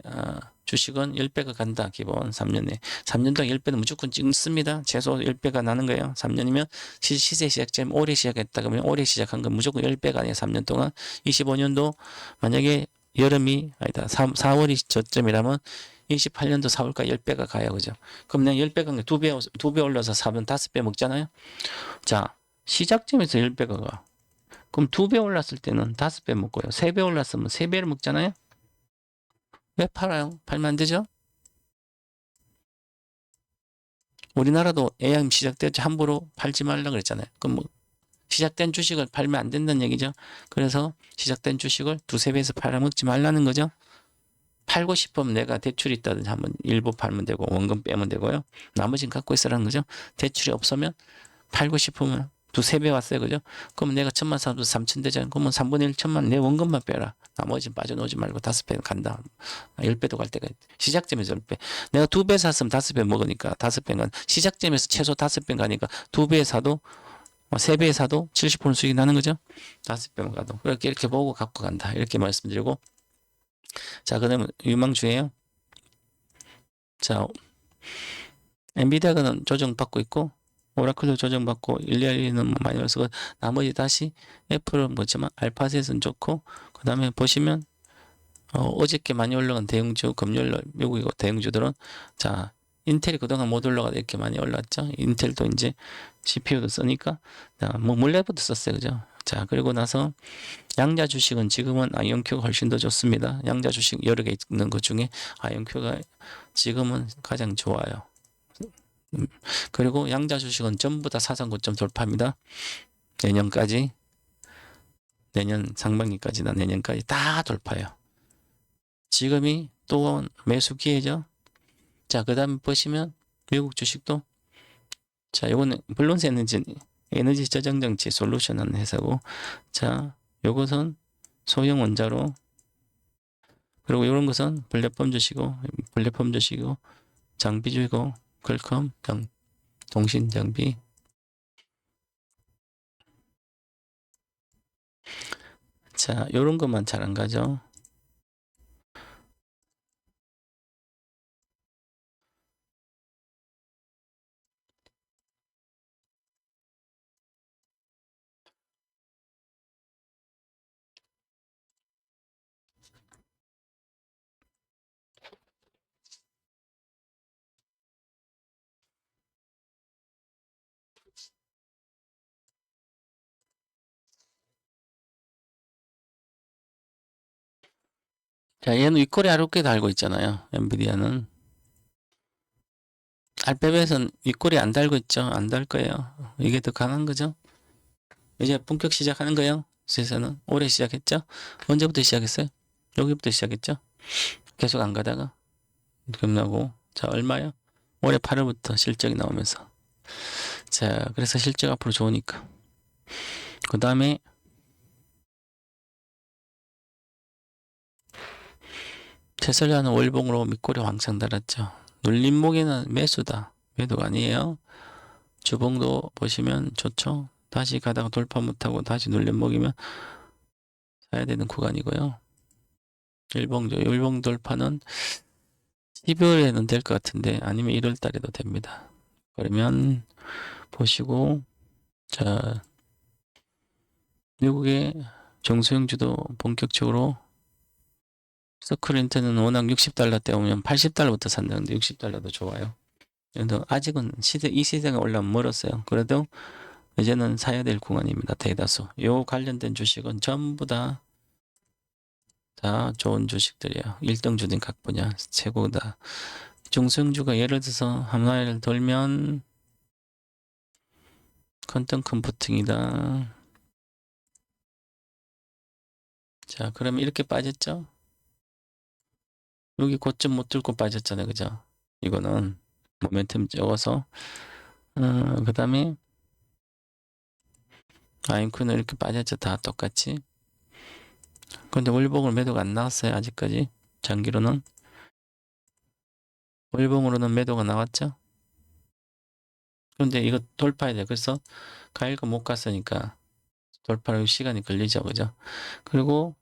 주식은 10배가 간다. 기본 3년에. 3년 동안 10배는 무조건 찍습니다. 최소 10배가 나는 거예요. 3년이면 시세 시작점 올해 시작했다 그러면 올해 시작한 건 무조건 10배가 아니에요. 3년 동안. 25년도 만약에 여름이 아니다. 4월이 저점이라면 28년도 4월까지 10배가 가요. 그죠? 그럼 내가 10배 간 게 2배 올려서 사면 5배 먹잖아요. 자, 시작점에서 10배가 가. 그럼 2배 올랐을 때는 5배 먹고요. 3배 올랐으면 3배를 먹잖아요. 왜 팔아요? 팔면 안 되죠? 우리나라도 AIM 시작됐지 함부로 팔지 말라 그랬잖아요. 그럼 뭐 시작된 주식을 팔면 안 된다는 얘기죠. 그래서 시작된 주식을 2~3배에서 팔아먹지 말라는 거죠. 팔고 싶으면 내가 대출이 있다든지 한번 일부 팔면 되고 원금 빼면 되고요. 나머지는 갖고 있으라는 거죠. 대출이 없으면 팔고 싶으면 2~3배 왔어요. 그죠? 그러면 내가 1,000만 사도 3,000 되잖아요. 그러면 3분의 1 1,000만 내 원금만 빼라. 나머지는 빠져놓지 말고 5배는 간다. 10배도 갈 때가 있다. 시작점에서 10배. 내가 2배 샀으면 5배 먹으니까 5배는 시작점에서 최소 5배 가니까 2배 사도 3배 사도 70% 수익이 나는 거죠. 5배만 가도. 이렇게 보고 갖고 간다. 이렇게 말씀드리고 자, 그다음에 유망주예요. 자, 엔비디아는 조정받고 있고 오라클도 조정받고 일리알리는 많이 올라서 나머지 다시 애플은 뭐지만 알파셋은 좋고 그 다음에 보시면 어저께 많이 올라간 대형주 금요일 미국이고 대형주들은 자 인텔이 그동안 못 올라가도 이렇게 많이 올랐죠. 인텔도 이제 CPU도 쓰니까 뭐 몰래부터 썼어요. 그죠? 자 그리고 나서 양자 주식은 지금은 아이온큐가 훨씬 더 좋습니다. 양자 주식 여러 개 있는 것 중에 아이온큐가 지금은 가장 좋아요. 그리고 양자 주식은 전부 다 사상 고점 돌파입니다. 내년까지 내년 상반기까지나 내년까지 다 돌파해요. 지금이 또 매수 기회죠. 자, 그 다음에 보시면 미국 주식도 자, 요거는 블론스 에너지 저장 장치 솔루션 하는 회사고 자, 요것은 소형 원자로 그리고 이런 것은 플랫폼 주식이고 장비 주이고 퀄컴 통신 장비 자, 요런 것만 잘 안 가죠. 자, 얘는 윗꼬리 아랫꼬리 달고 있잖아요. 엔비디아는. 알파벳은 윗꼬리 안 달고 있죠. 안 달 거예요. 이게 더 강한 거죠. 이제 본격 시작하는 거예요. 세상은 올해 시작했죠. 언제부터 시작했어요? 여기부터 시작했죠. 계속 안 가다가 끝나고 자 얼마요? 올해 8월부터 실적이 나오면서 자 그래서 실적 앞으로 좋으니까 그 다음에 테슬라는 월봉으로 밑꼬리 왕창 달았죠. 눌림목에는 매수다. 매도가 아니에요. 주봉도 보시면 좋죠. 다시 가다가 돌파 못하고 다시 눌림목이면 사야 되는 구간이고요. 일봉 돌파는 12월에는 될 것 같은데 아니면 1월 달에도 됩니다. 그러면 보시고 자 미국의 정수영주도 본격적으로 서클린트는 워낙 60달러대 오면 80달러부터 산다는데 60달러도 좋아요. 그래도 아직은 이 시장에 올라오면 멀었어요. 그래도 이제는 사야 될 구간입니다. 대다수. 요 관련된 주식은 전부 다 좋은 주식들이에요. 1등 주된 각 분야 최고다. 중소형주가 예를 들어서 하나를 돌면 컨턴 컴퓨팅이다. 자, 그러면 이렇게 빠졌죠? 여기 고점 못 들고 빠졌잖아요. 그죠? 이거는 모멘텀 적어서 그 다음에 아임크는 이렇게 빠졌죠. 다 똑같이. 근데 월봉으로 매도가 안 나왔어요. 아직까지. 장기로는. 월봉으로는 매도가 나왔죠. 그런데 이거 돌파해야 돼. 그래서 가일가 못 갔으니까 돌파를 시간이 걸리죠. 그죠? 그리고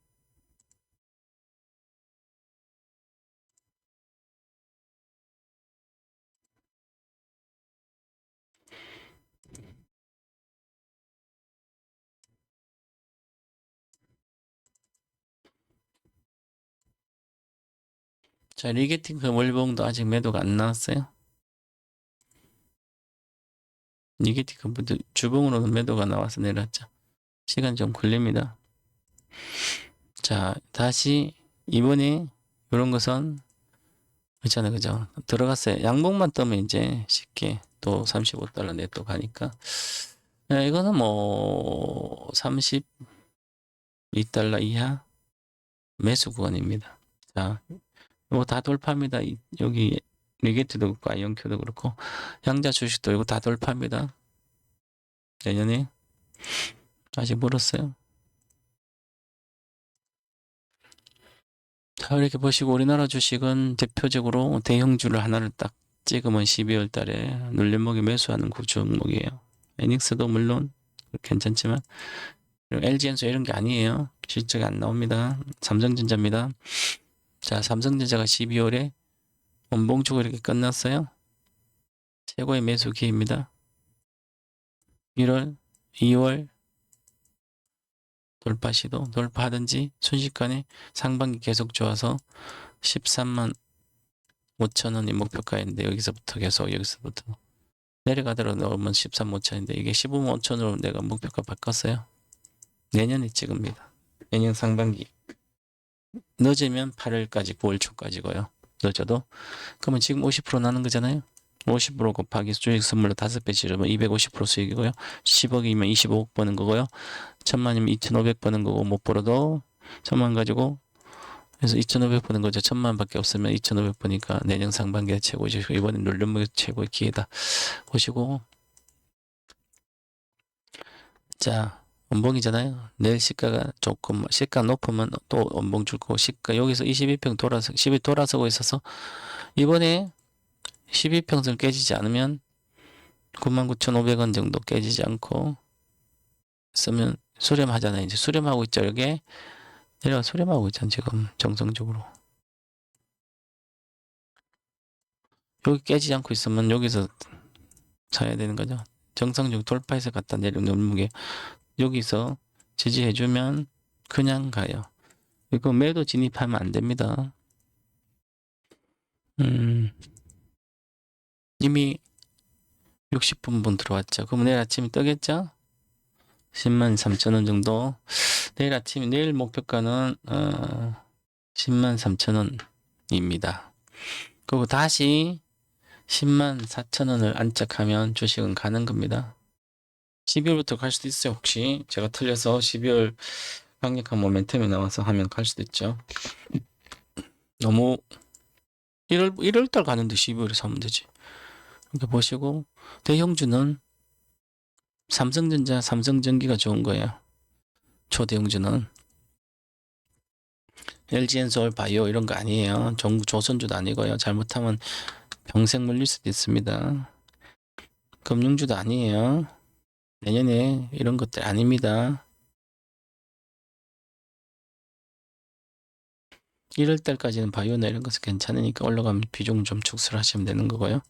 자, 리게팅 그 월봉도 아직 매도가 안 나왔어요. 리게팅 그 주봉으로는 매도가 나와서 내렸죠. 시간 좀 걸립니다. 자, 다시 이번에 이런 것은 있잖아요. 그죠? 들어갔어요. 양봉만 뜨면 이제 쉽게 또 35달러 내또 가니까. 네, 이거는 뭐 32달러 이하 매수 구간입니다. 자, 이거 다 돌파입니다. 여기 리게트도 그렇고 아이언큐도 그렇고 양자 주식도 이거 다 돌파입니다. 내년에 아직 멀었어요. 자, 이렇게 보시고 우리나라 주식은 대표적으로 대형주를 하나를 딱 찍으면 12월 달에 눌림목에 매수하는 종목이에요. 에닉스도 물론 괜찮지만 LG엔소 이런 게 아니에요. 실적이 안 나옵니다. 삼성전자입니다. 자, 삼성전자가 12월에 원봉주고 이렇게 끝났어요. 최고의 매수 기회입니다. 1월, 2월 돌파 시도, 돌파하든지 순식간에 상반기 계속 좋아서 13만 5천원이 목표가인데 여기서부터 계속 여기서부터 내려가더라도 넣으면 13만 5천인데 이게 15만 5천으로 내가 목표가 바꿨어요. 내년에 찍습니다. 내년 상반기. 늦으면 8월까지 9월 초까지고요. 늦어도. 그러면 지금 50% 나는 거잖아요. 50% 곱하기 주식 선물로 5배 지르면 250% 수익이고요. 10억이면 25억 버는 거고요. 1000만이면 2500 버는 거고 못 벌어도 1000만 가지고 그래서 2500 버는 거죠. 1000만 밖에 없으면 2500 버니까 내년 상반기에 최고죠. 이번에 눌림목이 최고의 기회다. 보시고 자 원봉이잖아요. 내일 시가가 조금 시가 높으면 또 원봉 줄 거고 시가 여기서 22평 돌아서 10이 돌아서고 있어서 이번에 12평선 깨지지 않으면 99,500원 정도 깨지지 않고 쓰면 수렴하잖아요. 이제 수렴하고 있죠. 이게 내려가 수렴하고 있잖아 지금 정상적으로. 여기 깨지지 않고 있으면 여기서 사야 되는 거죠. 정상적으로 돌파해서 갖다 내려온 몸무게 여기서 지지해주면 그냥 가요. 이거 매도 진입하면 안 됩니다. 이미 60분분 들어왔죠. 그럼 내일 아침에 뜨겠죠? 10만 3천원 정도. 내일 아침에 내일 목표가는 10만 3천원입니다. 그리고 다시 10만 4천원을 안착하면 주식은 가는 겁니다. 12월부터 갈 수도 있어요. 혹시 제가 틀려서 12월 강력한 모멘텀이 나와서 하면 갈 수도 있죠. 너무 1월달 가는데 12월에 사면 되지. 이렇게 보시고 대형주는 삼성전자, 삼성전기가 좋은 거예요. 초대형주는. LG엔솔, 바이오 이런 거 아니에요. 조선주도 아니고요. 잘못하면 평생 물릴 수도 있습니다. 금융주도 아니에요. 내년에 이런 것들 아닙니다. 1월 달까지는 바이오나 이런 것은 괜찮으니까 올라가면 비중 좀 축소하시면 되는 거고요.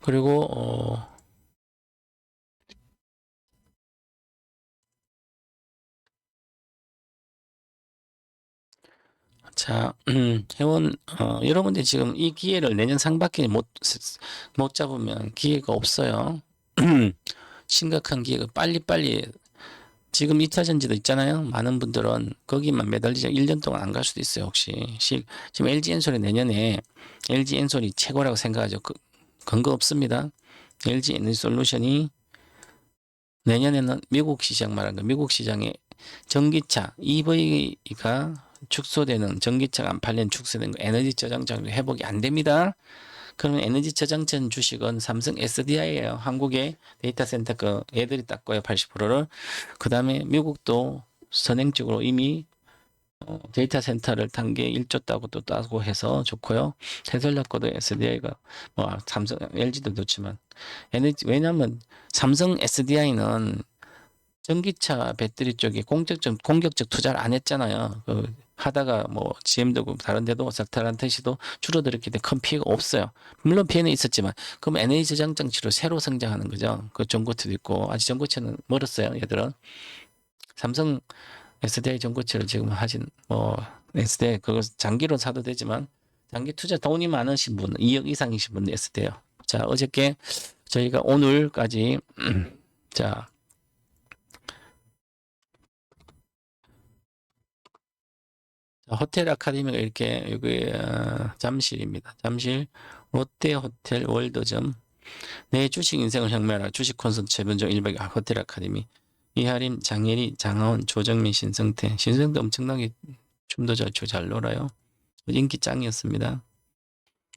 그리고 자, 회원 여러분들 지금 이 기회를 내년 상반기에 못 잡으면 기회가 없어요. 심각한 기회가 빨리빨리 지금 2차 전지도 있잖아요. 많은 분들은 거기만 매달리자 1년 동안 안 갈 수도 있어요. 혹시 지금 LG엔솔이 내년에 LG엔솔이 최고라고 생각하죠. 근거 없습니다. LG에너지솔루션이 내년에는 미국 시장 말한 거 미국 시장에 전기차 EV가 축소되는 전기차가 안 팔리는 축소되는 거 에너지 저장장도 회복이 안 됩니다. 그러면 에너지 저장전 주식은 삼성 SDI예요. 한국의 데이터 센터 그 애들이 땄고요. 80%를. 그 다음에 미국도 선행적으로 이미 데이터 센터를 단계 1조 따고 또 따고 해서 좋고요. 테슬라 거도 SDI가 뭐 삼성 LG도 좋지만 에너지 왜냐하면 삼성 SDI는 전기차 배터리 쪽에 공격적 투자를 안 했잖아요. 하다가 뭐 GM도 다른 데도 셀타란테시도 줄어들었기 때문에 큰 피해가 없어요. 물론 피해는 있었지만 그럼 에너지 저장 장치로 새로 성장하는 거죠. 그 전고체도 있고 아직 전고체는 멀었어요. 얘들은 삼성 SDI 전고체를 지금 하신 뭐 SDI 그거 장기로 사도 되지만 장기 투자 돈이 많으신 분 2억 이상이신 분 SDI요. 자 어저께 저희가 오늘까지 자 호텔 아카데미가 이렇게 여기 잠실입니다. 잠실 롯데호텔 월드점 내 주식 인생을 혁명하라 주식 콘서트 최변종 1박 호텔 아카데미 이하림, 장혜리, 장하원, 조정민, 신성태 엄청나게 춤도 잘 추고 잘 놀아요. 인기 짱이었습니다.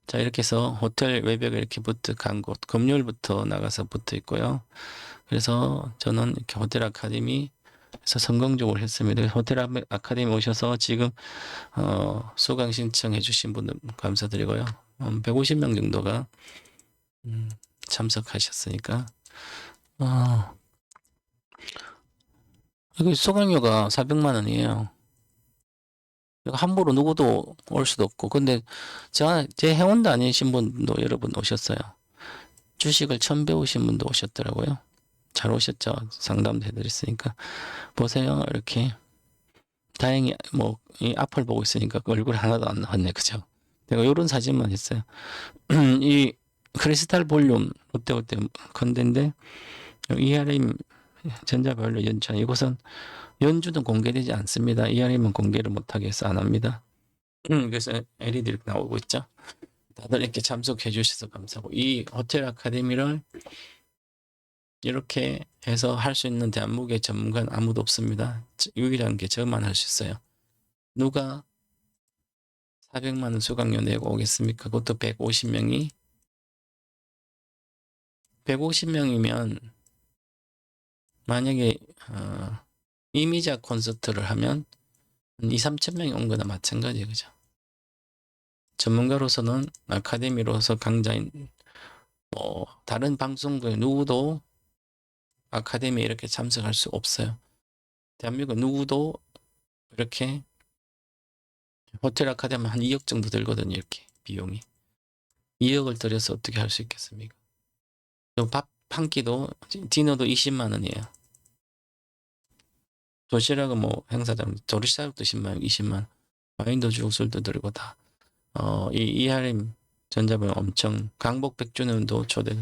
자 이렇게 해서 호텔 외벽에 이렇게 간 곳 금요일부터 나가서 붙어 있고요. 그래서 저는 이렇게 호텔 아카데미 에서 성공적으로 했습니다. 호텔 아카데미 오셔서 지금 수강 신청해 주신 분들 감사드리고요. 150명 정도가 참석하셨으니까 여기 수강료가 400만 원이에요. 함부로 누구도 올 수도 없고 근데 제 회원도 아니신 분도 여러분 오셨어요. 주식을 처음 배우신 분도 오셨더라고요. 잘 오셨죠. 상담도 해드렸으니까 보세요. 이렇게 다행히 뭐 이 앞을 보고 있으니까 얼굴 하나도 안 나왔네. 그죠? 내가 요런 사진만 했어요. 이 크리스탈 볼륨 롯데호텔 컨대인데 ERM 전자별로 연천 이곳은 연주는 공개되지 않습니다. ERM은 공개를 못하게 해서 안 합니다. 그래서 LED 이렇게 나오고 있죠. 다들 이렇게 참석해 주셔서 감사하고 이 호텔 아카데미를 이렇게 해서 할 수 있는 대한민국의 전문가는 아무도 없습니다. 유일한 게 저만 할 수 있어요. 누가 400만 원 수강료 내고 오겠습니까? 그것도 150명이 150명이면 만약에 이미자 콘서트를 하면 2, 3천 명이 온 거나 마찬가지예요. 그죠? 전문가로서는 아카데미로서 강좌인 뭐 다른 방송국에 누구도 아카데미에 이렇게 참석할 수 없어요. 대한민국 누구도 이렇게 호텔 아카데미 한 2억 정도 들거든요. 이렇게 비용이. 2억을 들여서 어떻게 할 수 있겠습니까? 밥 한 끼도 디너도 20만 원이에요. 도시락은 뭐 행사장 도시락도 10만 원, 20만 원. 와인도 주고 술도 들고 다. 이 ERM 전자바이오 엄청 강복 백준원도 초대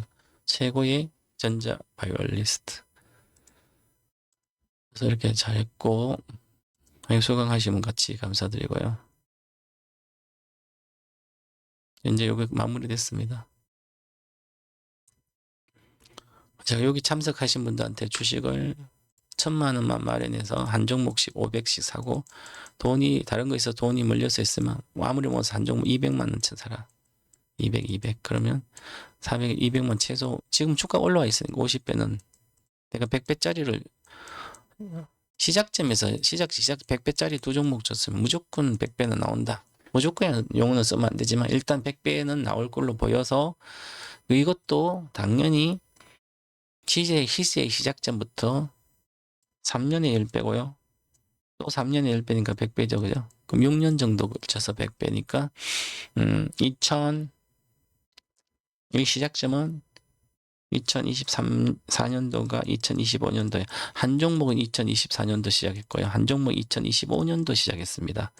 최고의 전자 바이올리스트. 그래서 이렇게 잘했고 수강하시면 같이 감사드리고요. 이제 여기 마무리됐습니다. 제가 여기 참석하신 분들한테 주식을 1,000만 원만 마련해서 한 종목씩 500씩 사고 돈이 다른 거 있어 돈이 몰려서 있으면 아무리 못해서 한 종목 200만 원치 사라. 200 그러면 400, 200만 최소 지금 주가 올라와 있으니까 50배는 내가 100배짜리를 시작점에서 시작 100배짜리 두 종목 줬으면 무조건 100배는 나온다. 무조건 용어는 쓰면 안 되지만 일단 100배는 나올 걸로 보여서 이것도 당연히 시세의 시작점부터 3년에 10배고요. 또 3년에 10배니까 100배죠. 그죠? 그럼 6년 정도 걸쳐서 100배니까 2000이 시작점은 2023년도가 2025년도에 한 종목은 2024년도 시작했고요. 한 종목은 2025년도 시작했습니다.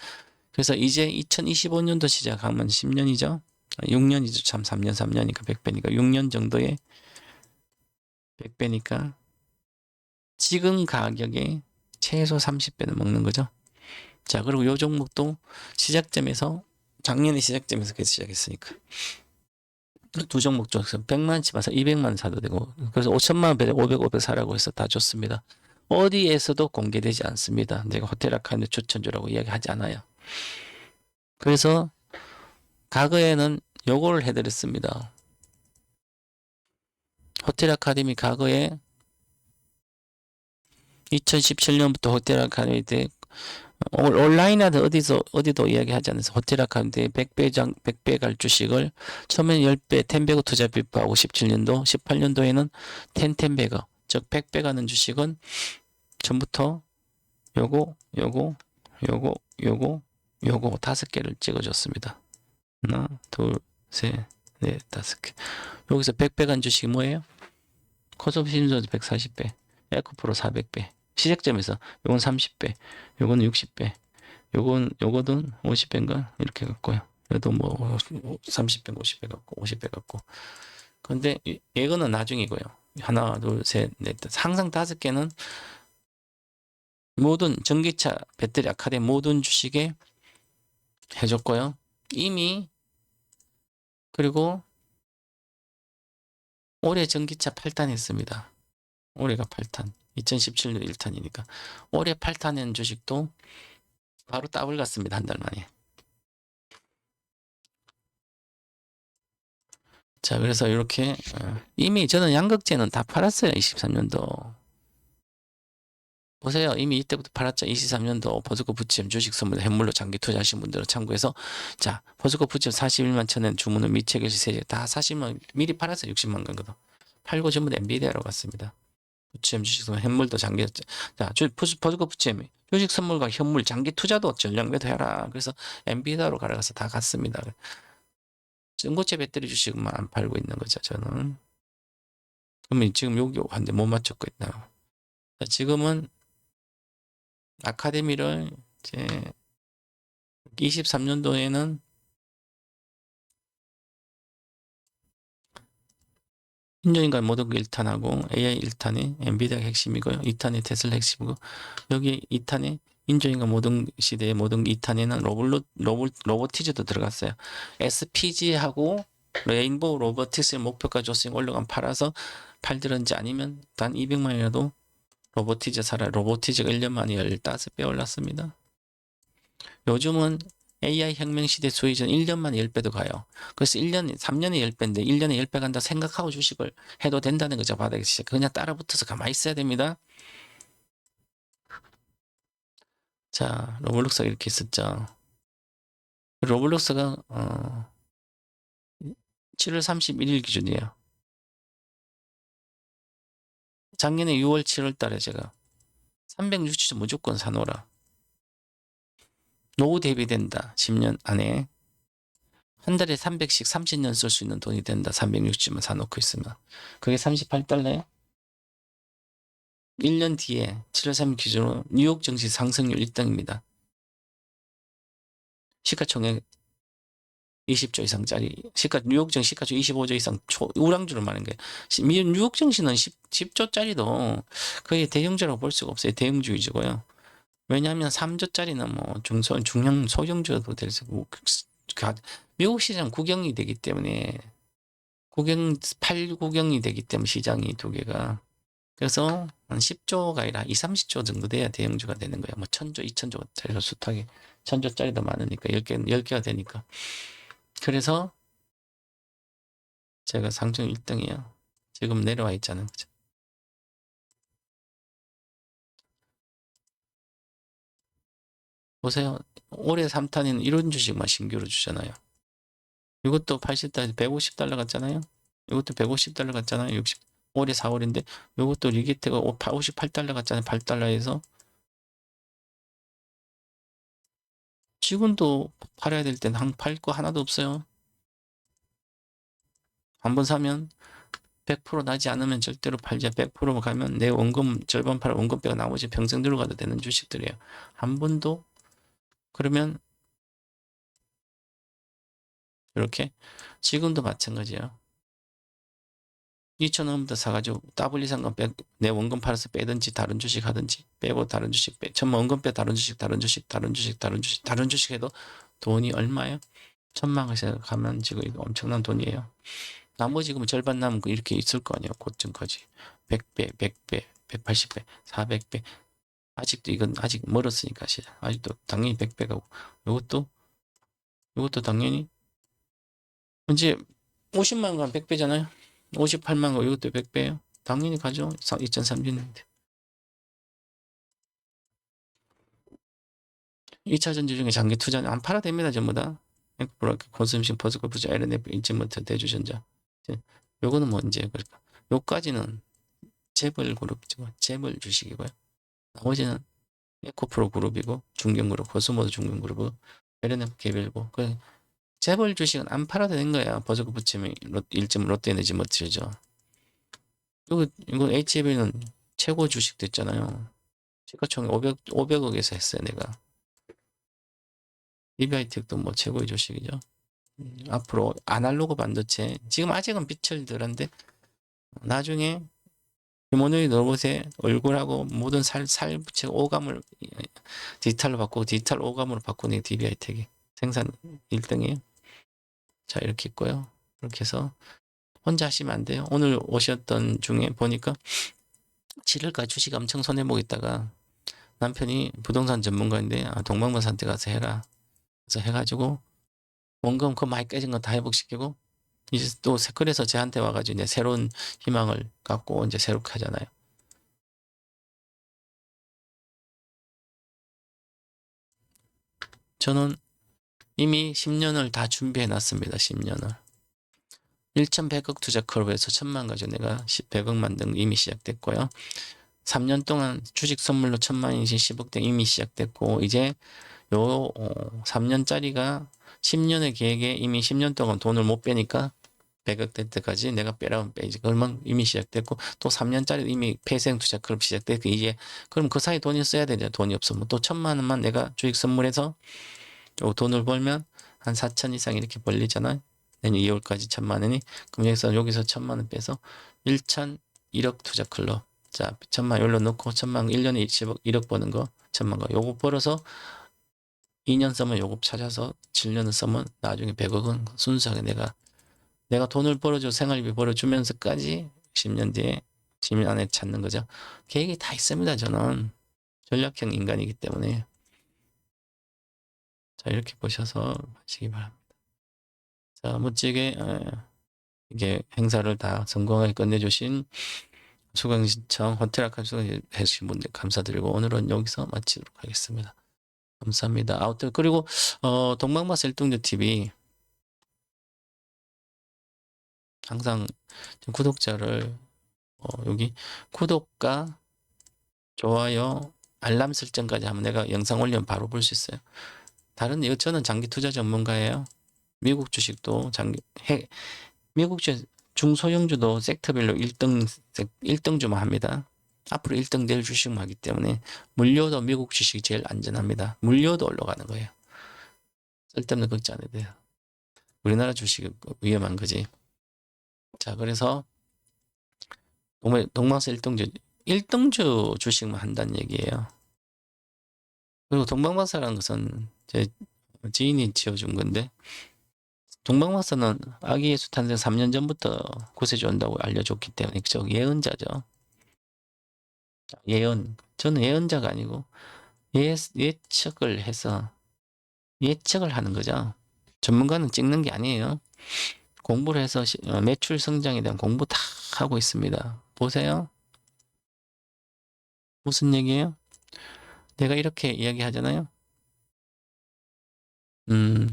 그래서 이제 2025년도 시작하면 10년이죠. 6년이죠. 참 3년이니까 100배니까 6년 정도에 100배니까 지금 가격에 최소 30배는 먹는 거죠. 자, 그리고 요 종목도 시작점에서 작년에 시작점에서 계속 시작했으니까 두 종목 중에서 100만치 봐서 200만 사도 되고 그래서 5천만 원에 500 사라고 해서 다 좋습니다. 어디에서도 공개되지 않습니다. 내가 호텔 아카데미 추천주라고 이야기하지 않아요. 그래서 과거에는 요거를 해드렸습니다. 호텔 아카데미 과거에 2017년부터 호텔 아카데미 때 온라인이나 어디도 이야기하지 않아서 호텔 아카운트에 100배 갈 주식을 처음에는 10배, 10배고 투자 비법하고 17년도, 18년도에는 10배가, 즉 100배 가는 주식은 전부터 요거 5개를 찍어줬습니다. 하나, 둘, 셋, 넷, 5개. 여기서 100배 간 주식이 뭐예요? 코스피심소도 140배, 에코프로 400배. 시작점에서 요건 30배, 요거는 60배, 요거는 50배인가 이렇게 갖고요. 얘도 뭐 30배, 50배 갖고 50배 갖고. 근데 이거는 나중이고요. 하나, 둘, 셋, 넷, 항상 5개는 모든 전기차, 배터리, 아카데미 모든 주식에 해줬고요. 이미 그리고 올해 전기차 8탄 했습니다. 올해가 8탄. 2017년 1탄이니까 올해 8탄한 주식도 바로 더블 갔습니다. 한 달 만에. 자, 그래서 이렇게 이미 저는 양극재는 다 팔았어요. 23년도. 보세요. 이미 이때부터 팔았죠. 23년도 버스코 부침 주식 선물 현물로 장기 투자하신 분들은 참고해서 자, 버스코 부침 41만 천엔 주문은 미체결시 세제 다 40만 미리 팔았어요. 60만 건거든. 팔고 전부 다 엔비디아로 갔습니다. 부침 주식 선물 현물도 장기 자, 버스코 부침 주식 선물과 현물 장기 투자도 전량 매도해라. 그래서 엔비디아로 갈아가서 다 갔습니다. 전고체 배터리 주식만 안 팔고 있는 거죠. 저는. 그러면 지금 여기 한데 못 맞췄고 있나. 지금은 아카데미를 이제 23년도에는 인조인간 모든 게 1탄하고 AI 1탄이 엔비디아가 핵심이고요. 2탄이 테슬라 핵심이고 여기 2탄에 인조인간 모든 시대의 모든 2탄에는 로보티즈도 들어갔어요. SPG하고 레인보우 로보틱스의 목표가 줬으니 올라간 팔아서 팔들은지 아니면 단 200만이라도 로보티즈 사라. 로보티즈가 1년 만에 15배 올랐습니다. 요즘은 AI 혁명 시대 수익은 1년 만에 10배도 가요. 그래서 3년에 10배인데 1년에 10배 간다 생각하고 주식을 해도 된다는 거죠. 바닥에 그냥 따라 붙어서 가만히 있어야 됩니다. 자, 로블록스가 이렇게 있었죠. 로블록스가 7월 31일 기준이에요. 작년에 6월 7월 달에 제가 360점 무조건 사놓으라. 노후 대비된다. 10년 안에. 한 달에 300씩 30년 쓸 수 있는 돈이 된다. 360만 사놓고 있으면. 그게 38달러에 1년 뒤에 7월 3일 기준으로 뉴욕 증시 상승률 1등입니다. 시가총액 20조 이상짜리 뉴욕 증시 시가총 25조 이상 우량주를 말하는 거예요. 뉴욕 증시는 10조짜리도 거의 대형주라고 볼 수가 없어요. 대형주 위주고요. 왜냐하면 3조짜리는 뭐 중형 소형주도 될 수 있고 미국 시장 구경이 되기 때문에 구경이 되기 때문에 시장이 두 개가 그래서 한 10조가 아니라 30조 정도 돼야 대형주가 되는 거야. 뭐 1000조, 2000조짜리로 숱하게 1000조짜리도 많으니까 10개가 되니까. 그래서 제가 상중 1등이에요. 지금 내려와 있잖아요. 그죠? 보세요. 올해 3탄에는 이런 주식만 신규로 주잖아요. 이것도 80달러, 150달러 갔잖아요. 이것도 150달러 갔잖아요. 60, 올해 4월인데 이것도 리기트가 58달러 갔잖아요. 8달러에서 지금도 팔아야 될 때는 팔 거 하나도 없어요. 한번 사면 100% 나지 않으면 절대로 팔지. 100% 가면 내 원금 절반 팔아 원금 빼고 나머지 평생 들어가도 되는 주식들이에요. 한 번도 그러면 이렇게 지금도 마찬가지예요. 2,000원부터 사가지고 더블 이상금 내 원금 팔아서 빼든지 다른 주식 하든지 빼고 다른 주식 천만 원금 빼 다른 주식 다른 주식 해도 돈이 얼마예요? 1,000만 원에서 가면 지금 이거 엄청난 돈이에요. 나머지 그럼 절반 남은 거 이렇게 있을 거 아니에요. 고점까지 100배, 100배, 180배, 400배. 아직도 이건 아직 멀었으니까 아직도 당연히 100배가 이것도 당연히 이제 50만 원 100배잖아요. 58만 원 이것도 100배예요. 당연히 가죠. 2030년인데. 2차 전지 중에 장기 투자는 안 팔아 됩니다. 전부 다. 브라켓, 콘섬션, 버스코, 부자, LNF, 인지모터, 대주전자. 요거는 뭐 이제 그러니까 요까지는 재벌 그룹이죠. 재벌 주식이고요. 나머지는 에코프로 그룹이고 중견그룹, 코스모도 중견그룹이고 LNF 개별고 그 재벌 주식은 안 팔아도 되는 거예요. 버스코 부침이 일점 롯데에너지 머티리죠. 이거 HB는 최고 주식 됐잖아요. 시가총액 500억에서 했어요, 내가. EBI텍도 뭐 최고의 주식이죠. 앞으로 아날로그 반도체, 지금 아직은 빛을 들었는데, 나중에 휴머노이드 로봇의 얼굴하고 모든 살 붙이고 오감을 디지털로 바꾸고 디지털 오감으로 바꾸는 게 DBI텍이 생산 1등이에요. 자, 이렇게 있고요. 이렇게 해서 혼자 하시면 안 돼요. 오늘 오셨던 중에 보니까 7월까지 주식 엄청 손해보고 있다가 남편이 부동산 전문가인데 동방번산한테 가서 해라. 그래서 해가지고 원금 그 많이 깨진 거 다 회복시키고 이제 또 그래서 저한테 와가지고 이제 새로운 희망을 갖고 이제 새롭게 하잖아요. 저는 이미 10년을 다 준비해 놨습니다. 10년을. 1,100억 투자 클럽에서 1,000만 가지고 내가 100억 만든 거 이미 시작됐고요. 3년 동안 주식 선물로 1,000만 원씩 10억대 이미 시작됐고 이제 요 3년짜리가 10년의 계획에 이미 10년 동안 돈을 못 빼니까 100억 될 때까지 내가 빼라면 빼지. 그러면 이미 시작됐고 또 3년짜리 이미 폐생 투자 클럽 시작됐고 이제 그럼 그 사이 돈이 써야 되잖아. 돈이 없으면 또 1,000만 원만 내가 주식 선물해서 요 돈을 벌면 한 4천 이상 이렇게 벌리잖아요. 내년 2월까지 1,000만 원이. 그럼 여기서 1,000만 원 빼서 1천 1억 투자 클럽. 자, 1,000만 원 여기로 넣고 1,000만 원 1년에 20억 1억 버는 거 1,000만 거. 요거 벌어서 2년 쓰면 요거 찾아서 7년을 쓰면 나중에 100억은 순수하게 내가 돈을 벌어줘 생활비 벌어주면서까지 10년 뒤에 10년 안에 찾는 거죠. 계획이 다 있습니다. 저는 전략형 인간이기 때문에. 자, 이렇게 보셔서 하시기 바랍니다. 자, 멋지게 이게 행사를 다 성공하게 끝내주신 수강 신청 호텔 아카 수강해 주신 분들 감사드리고 오늘은 여기서 마치도록 하겠습니다. 감사합니다. 아무튼 그리고 동방마스 일동주 TV 항상 구독자를 여기 구독과 좋아요 알람 설정까지 하면 내가 영상 올리면 바로 볼 수 있어요. 저는 장기 투자 전문가예요. 미국 주식도 미국 주식 중소형주도 섹터별로 1등주만 합니다. 앞으로 1등 될 주식만 하기 때문에 물려도 미국 주식이 제일 안전합니다. 물려도 올라가는 거예요. 쓸데없는 걱정 안 해도 돼요. 우리나라 주식은 위험한 거지. 자, 그래서 동방사 1등주 주식만 한다는 얘기예요. 그리고 동방마사라는 것은 제 지인이 지어준 건데 동방마사는 아기 예수 탄생 3년 전부터 구세주 온다고 알려줬기 때문에 그저 예언자죠. 예언. 저는 예언자가 아니고 예측을 해서 예측을 하는 거죠. 전문가는 찍는 게 아니에요. 공부를 해서 매출 성장에 대한 공부 다 하고 있습니다. 보세요. 무슨 얘기예요? 내가 이렇게 이야기하잖아요.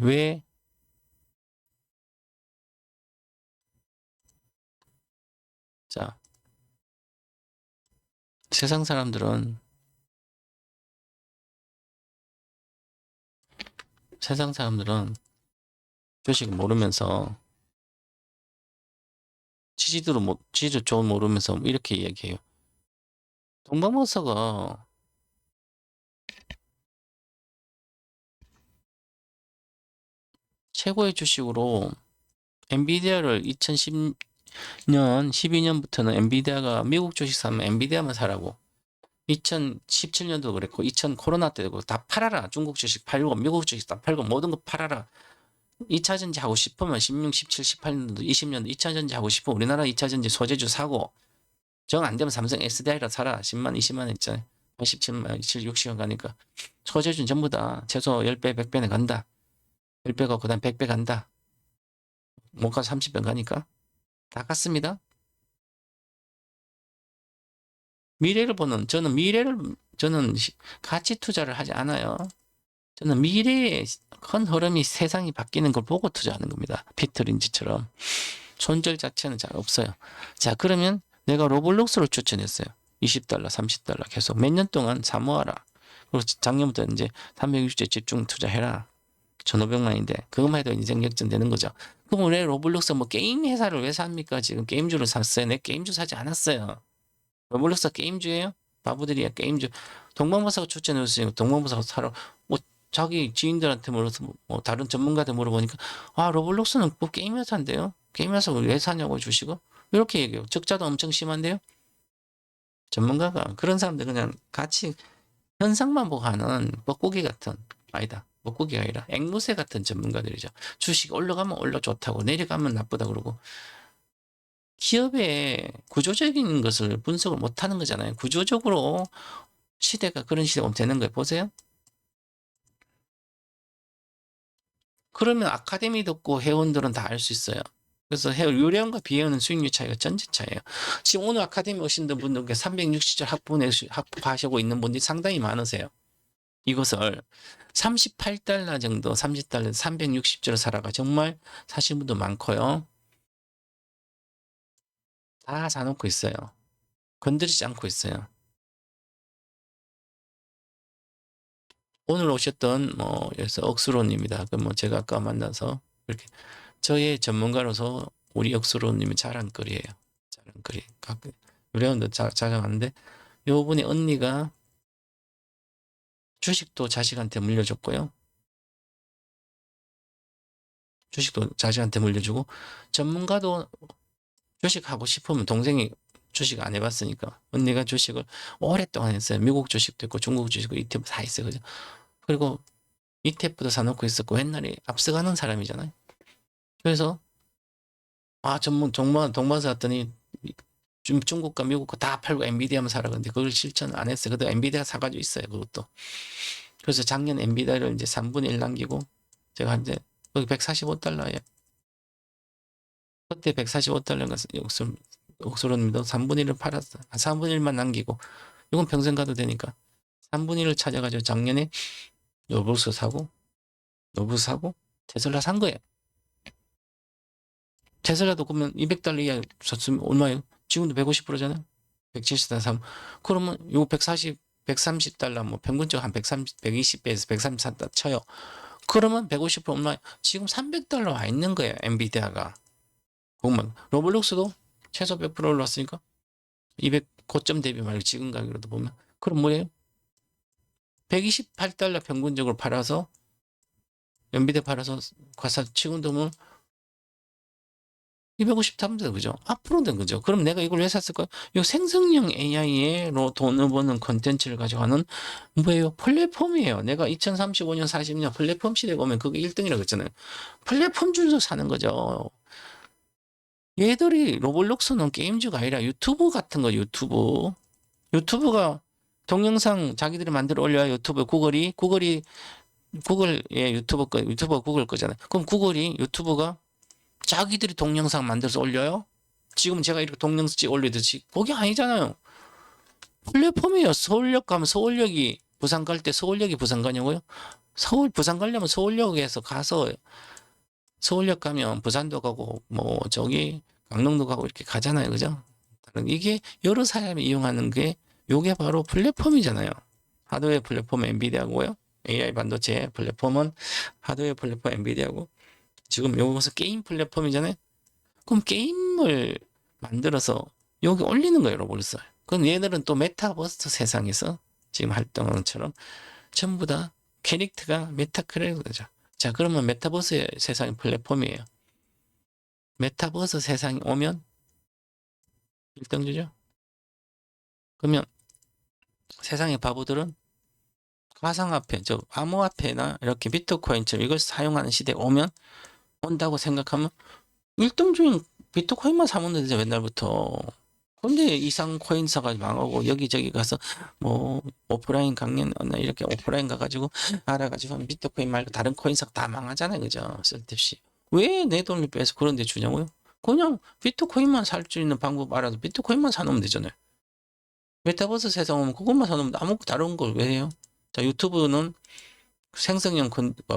왜 자, 세상 사람들은 주식 모르면서 지지도 좋은 모르면서 이렇게 이야기해요. 동방버서가 최고의 주식으로 엔비디아를 2010년, 12년부터는 엔비디아가 미국 주식 사면 엔비디아만 사라고 2017년도 그랬고 2000 코로나 때도 다 팔아라. 중국 주식 팔고 미국 주식 다 팔고 모든 거 팔아라. 2차 전지 하고 싶으면 16, 17, 18년도, 20년도 2차 전지 하고 싶으면 우리나라 2차 전지 소재주 사고 정 안 되면 삼성 SDI라 사라. 10만, 20만 했잖아요. 87만, 60원 가니까 소재주는 전부 다 최소 10배, 100배는 간다. 10배 가고 그다음 100배 간다. 못 가서 30배 가니까 다 갔습니다. 저는 가치 투자를 하지 않아요. 저는 미래의 큰 흐름이 세상이 바뀌는 걸 보고 투자하는 겁니다. 피터 린치처럼. 손절 자체는 잘 없어요. 자, 그러면 내가 로블록스를 추천했어요. $20, $30 계속 몇 년 동안 사모하라. 그리고 작년부터 이제 360제 집중 투자해라. 1,500만인데 그것만 해도 인생 역전되는 거죠. 그럼 왜 로블록스 뭐 게임 회사를 왜 삽니까? 지금 게임주를 샀어요. 내 게임주 사지 않았어요. 로블록스 게임주예요? 바보들이야 게임주. 동방버사가 추천해줬으니까 동방버사가 사러 뭐 자기 지인들한테 물어서 뭐 다른 전문가한테 물어보니까 아 로블록스는 뭐 게임 회사인데요. 게임 회사 왜 사냐고 주시고 이렇게 얘기해요. 적자도 엄청 심한데요. 전문가가 그런 사람들 그냥 같이 현상만 보고 하는 뻐꾸기 같은 아니다. 뻐꾸기가 아니라 앵무새 같은 전문가들이죠. 주식 올라가면 올라 좋다고 내려가면 나쁘다 그러고 기업의 구조적인 것을 분석을 못하는 거잖아요. 구조적으로 시대가 그런 시대가 오면 되는 거예요. 보세요. 그러면 아카데미 듣고 회원들은 다 알 수 있어요. 그래서 유료원과 비회원은 수익률 차이가 전체차예요. 지금 오늘 아카데미 오신 분들 360절 학부하시고 있는 분들이 상당히 많으세요. 이것을 38달러 정도, 30달러, 360절 사라가 정말 사신 분도 많고요. 다 사놓고 있어요. 건드리지 않고 있어요. 오늘 오셨던 그래서 억수로님이다. 뭐 제가 아까 만나서 이렇게 저의 전문가로서 우리 억수로님이 자랑거리예요. 자랑거리. 우리는 자랑하는데 요분이 언니가 주식도 자식한테 물려줬고요. 주식도 자식한테 물려주고 전문가도 주식하고 싶으면 동생이 주식 안 해봤으니까 언니가 주식을 오랫동안 했어요. 미국 주식도 있고 중국 주식도 ETF 다 있어요. 그죠? 그리고 ETF도 사놓고 있었고 옛날에 앞서가는 사람이잖아요. 그래서 정말 동반사 왔더니 중국과 미국 거 다 팔고 엔비디아만 사라 그런데 그걸 실천 안 했어요. 그래도 엔비디아 사가지고 있어요. 그것도. 그래서 작년 엔비디아를 이제 3분의 1 남기고 제가 이제 거기 $145예요. 그때 $145가 옥수로님도 3분의 1을 팔았어. 3분의 1만 남기고 이건 평생 가도 되니까 3분의 1을 찾아가지고 작년에 노브스 사고 테슬라 산 거예요. 테슬라도 그러면 $200 이하 샀으면 얼마예요? 지금도 150%잖아요. 170달러 사면 그러면 요 130달러 뭐 평균적 한 120배에서 133달러 쳐요. 그러면 150% 얼마예요? 지금 $300 와 있는 거예요. 엔비디아가. 보면 로블록스도 최소 100% 올랐으니까 200 고점 대비 말고 지금 가격으로도 보면 그럼 뭐예요? 128달러 평균적으로 팔아서 엔비디아 팔아서 과사 치고 도면 250탑니다. 그죠? 앞으로 된 거죠. 그럼 내가 이걸 왜 샀을까요? 이 생성형 AI로 돈을 버는 컨텐츠를 가져가는 뭐예요? 플랫폼이에요. 내가 2035년, 40년 플랫폼 시대가 오면 그게 1등이라고 했잖아요. 플랫폼 줄서 사는 거죠. 얘들이 로블록스는 게임주가 아니라 유튜브 같은 거 유튜브가 동영상 자기들이 만들어 올려요. 구글의 유튜브가 구글 거잖아요. 그럼 구글이 유튜브가 자기들이 동영상 만들어서 올려요? 지금 제가 이렇게 동영상 찍어 올리듯이 그게 아니잖아요. 플랫폼이에요. 서울역 가면 서울역이 부산 갈 때 서울역이 부산 가냐고요? 부산 가려면 서울역에서 가서 서울역 가면 부산도 가고 뭐 저기 강릉도 가고 이렇게 가잖아요. 그죠? 이게 여러 사람이 이용하는 게 요게 바로 플랫폼이잖아요. 하드웨어 플랫폼 엔비디아고요. AI 반도체 플랫폼은 하드웨어 플랫폼 엔비디아고 지금 요것은 게임 플랫폼이잖아요. 그럼 게임을 만들어서 여기 올리는 거예요. 로봇을. 그럼 얘들은 또 메타버스 세상에서 지금 활동하는 것처럼 전부 다 캐릭터가 메타 캐릭터죠. 자, 그러면 메타버스 세상의 플랫폼이에요. 메타버스 세상이 오면 1등주죠. 그러면 세상의 바보들은 가상화폐, 저 암호화폐나 이렇게 비트코인처럼 이걸 사용하는 시대에 온다고 생각하면 1등주인 비트코인만 사면 되죠, 옛날부터. 근데 이상 코인사가 망하고 여기저기 가서 뭐 오프라인 강연이나 이렇게 오프라인 가가지고 알아가지고 비트코인 말고 다른 코인사가 다 망하잖아요. 그죠? 쓸데없이. 왜 내 돈을 빼서 그런 데 주냐고요? 그냥 비트코인만 살 수 있는 방법 알아서 비트코인만 사놓으면 되잖아요. 메타버스 세상 오면 그것만 사놓으면 아무 다른 걸 왜 해요? 자, 유튜브는 생성형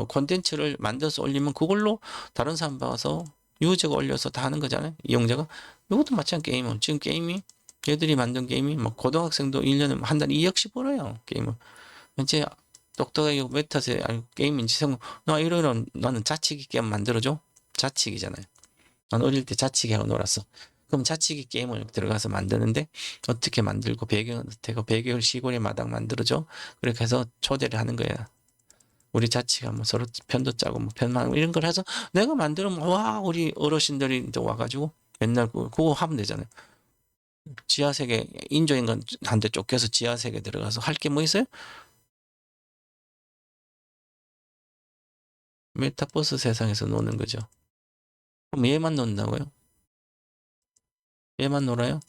콘텐츠를 만들어서 올리면 그걸로 다른 사람 봐서 유저가 올려서 다 하는 거잖아요. 이용자가. 이것도 마찬가지 게임은. 지금 게임이 얘들이 만든 게임이 뭐 고등학생도 1년에 한 달에 2억씩 벌어요. 게임을. 이제 똑똑하게 메타세 게임인지 나 이러면 나는 자치기 게임 만들어줘. 자치기잖아요. 난 어릴 때 자치기 하고 놀았어. 그럼 자치기 게임을 들어가서 만드는데 어떻게 만들고 배경을 시골의 마당 만들어줘. 그렇게 해서 초대를 하는 거야. 우리 자치가 뭐 서로 편도 짜고 뭐 편만 이런 걸 해서 내가 만들면 와 우리 어르신들이 이제 와가지고 맨날 그거 하면 되잖아요. 지하세계 인조인간한테 쫓겨서 지하세계 들어가서 할 게 뭐 있어요? 메타버스 세상에서 노는 거죠. 그럼 얘만 논다고요? 얘만 놀아요?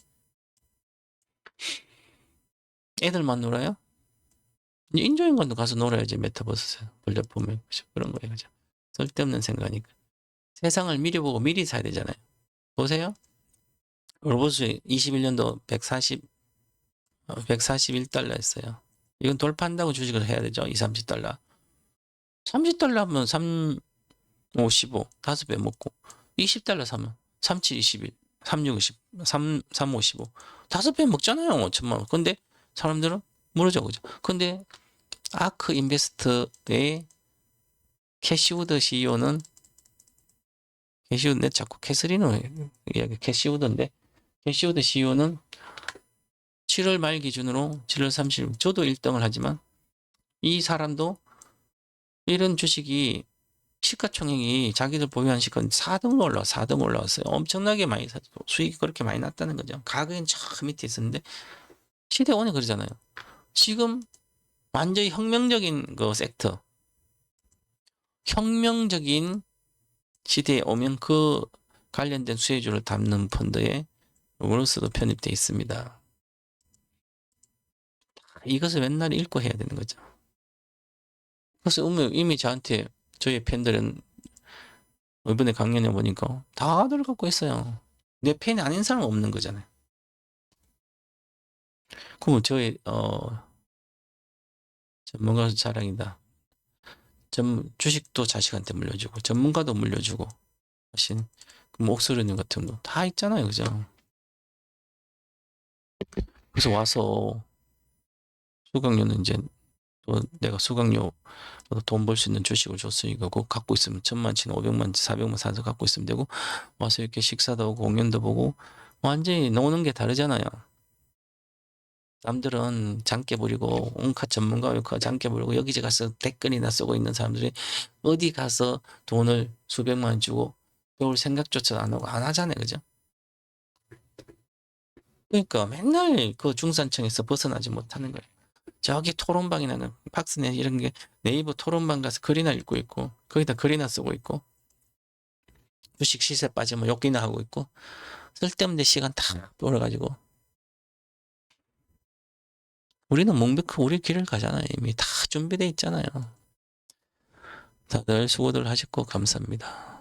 애들만 놀아요? 인조인간도 가서 놀아야지 메타버스 플랫폼에 그런 거예요. 그죠? 쓸데없는 생각이니까. 세상을 미리 보고 미리 사야 되잖아요. 보세요. 로봇이 21년도 141달러 했어요. 이건 돌파한다고 주식을 해야 되죠. 2, 30달러. 30달러 하면 3, 5, 15, 5배 먹고 20달러 사면 3, 7, 21, 3, 6, 20, 3, 5, 15 5배 먹잖아요. 5천만 원. 근데 사람들은 모르죠. 그죠? 근데 아크 인베스트의 캐시우드 CEO는 캐시우드 자꾸 캐서린을 이야기 캐시우드인데 캐시우드 CEO는 7월 말 기준으로 7월 30일 저도 1등을 하지만 이 사람도 이런 주식이 시가총액이 자기들 보유한 시가는 4등 올라왔어요. 엄청나게 많이 수익이 그렇게 많이 났다는 거죠. 가격은 저 밑에 있었는데 시대 오네 그러잖아요. 지금 완전히 혁명적인 그 섹터 혁명적인 시대에 오면 그 관련된 수혜주를 담는 펀드에 로버스도 편입돼 있습니다. 이것을 맨날 읽고 해야 되는 거죠. 그래서 이미 저한테 저희 팬들은 이번에 강연해 보니까 다들 갖고 있어요. 내 팬이 아닌 사람 없는 거잖아요. 그럼 저희 전문가 자랑이다. 주식도 자식한테 물려주고 전문가도 물려주고 하신 그 목소리님 같은 거 다 있잖아요, 그죠? 그래서 와서 수강료는 이제 또 내가 수강료 돈 벌 수 있는 주식을 줬으니까 그거 갖고 있으면 1,000만치, 500만치, 400만 사서 갖고 있으면 되고 와서 이렇게 식사도 하고 공연도 보고 완전히 노는 게 다르잖아요. 남들은 장깨 부리고 온갖 전문가 장깨 부리고 여기저기 가서 댓글이나 쓰고 있는 사람들이 어디 가서 돈을 수백만 원 주고 배울 생각조차 안 하고 안 하잖아요, 그죠? 그러니까 맨날 그 중산층에서 벗어나지 못하는 거예요. 저기 토론방이나 팍스넷 이런 게 네이버 토론방 가서 글이나 읽고 있고 거기다 글이나 쓰고 있고 주식 시세 빠지면 욕이나 하고 있고 쓸데없는 시간 다 벌어가지고 우리는 우리 길을 가잖아요. 이미 다 준비돼 있잖아요. 다들 수고들 하셨고 감사합니다.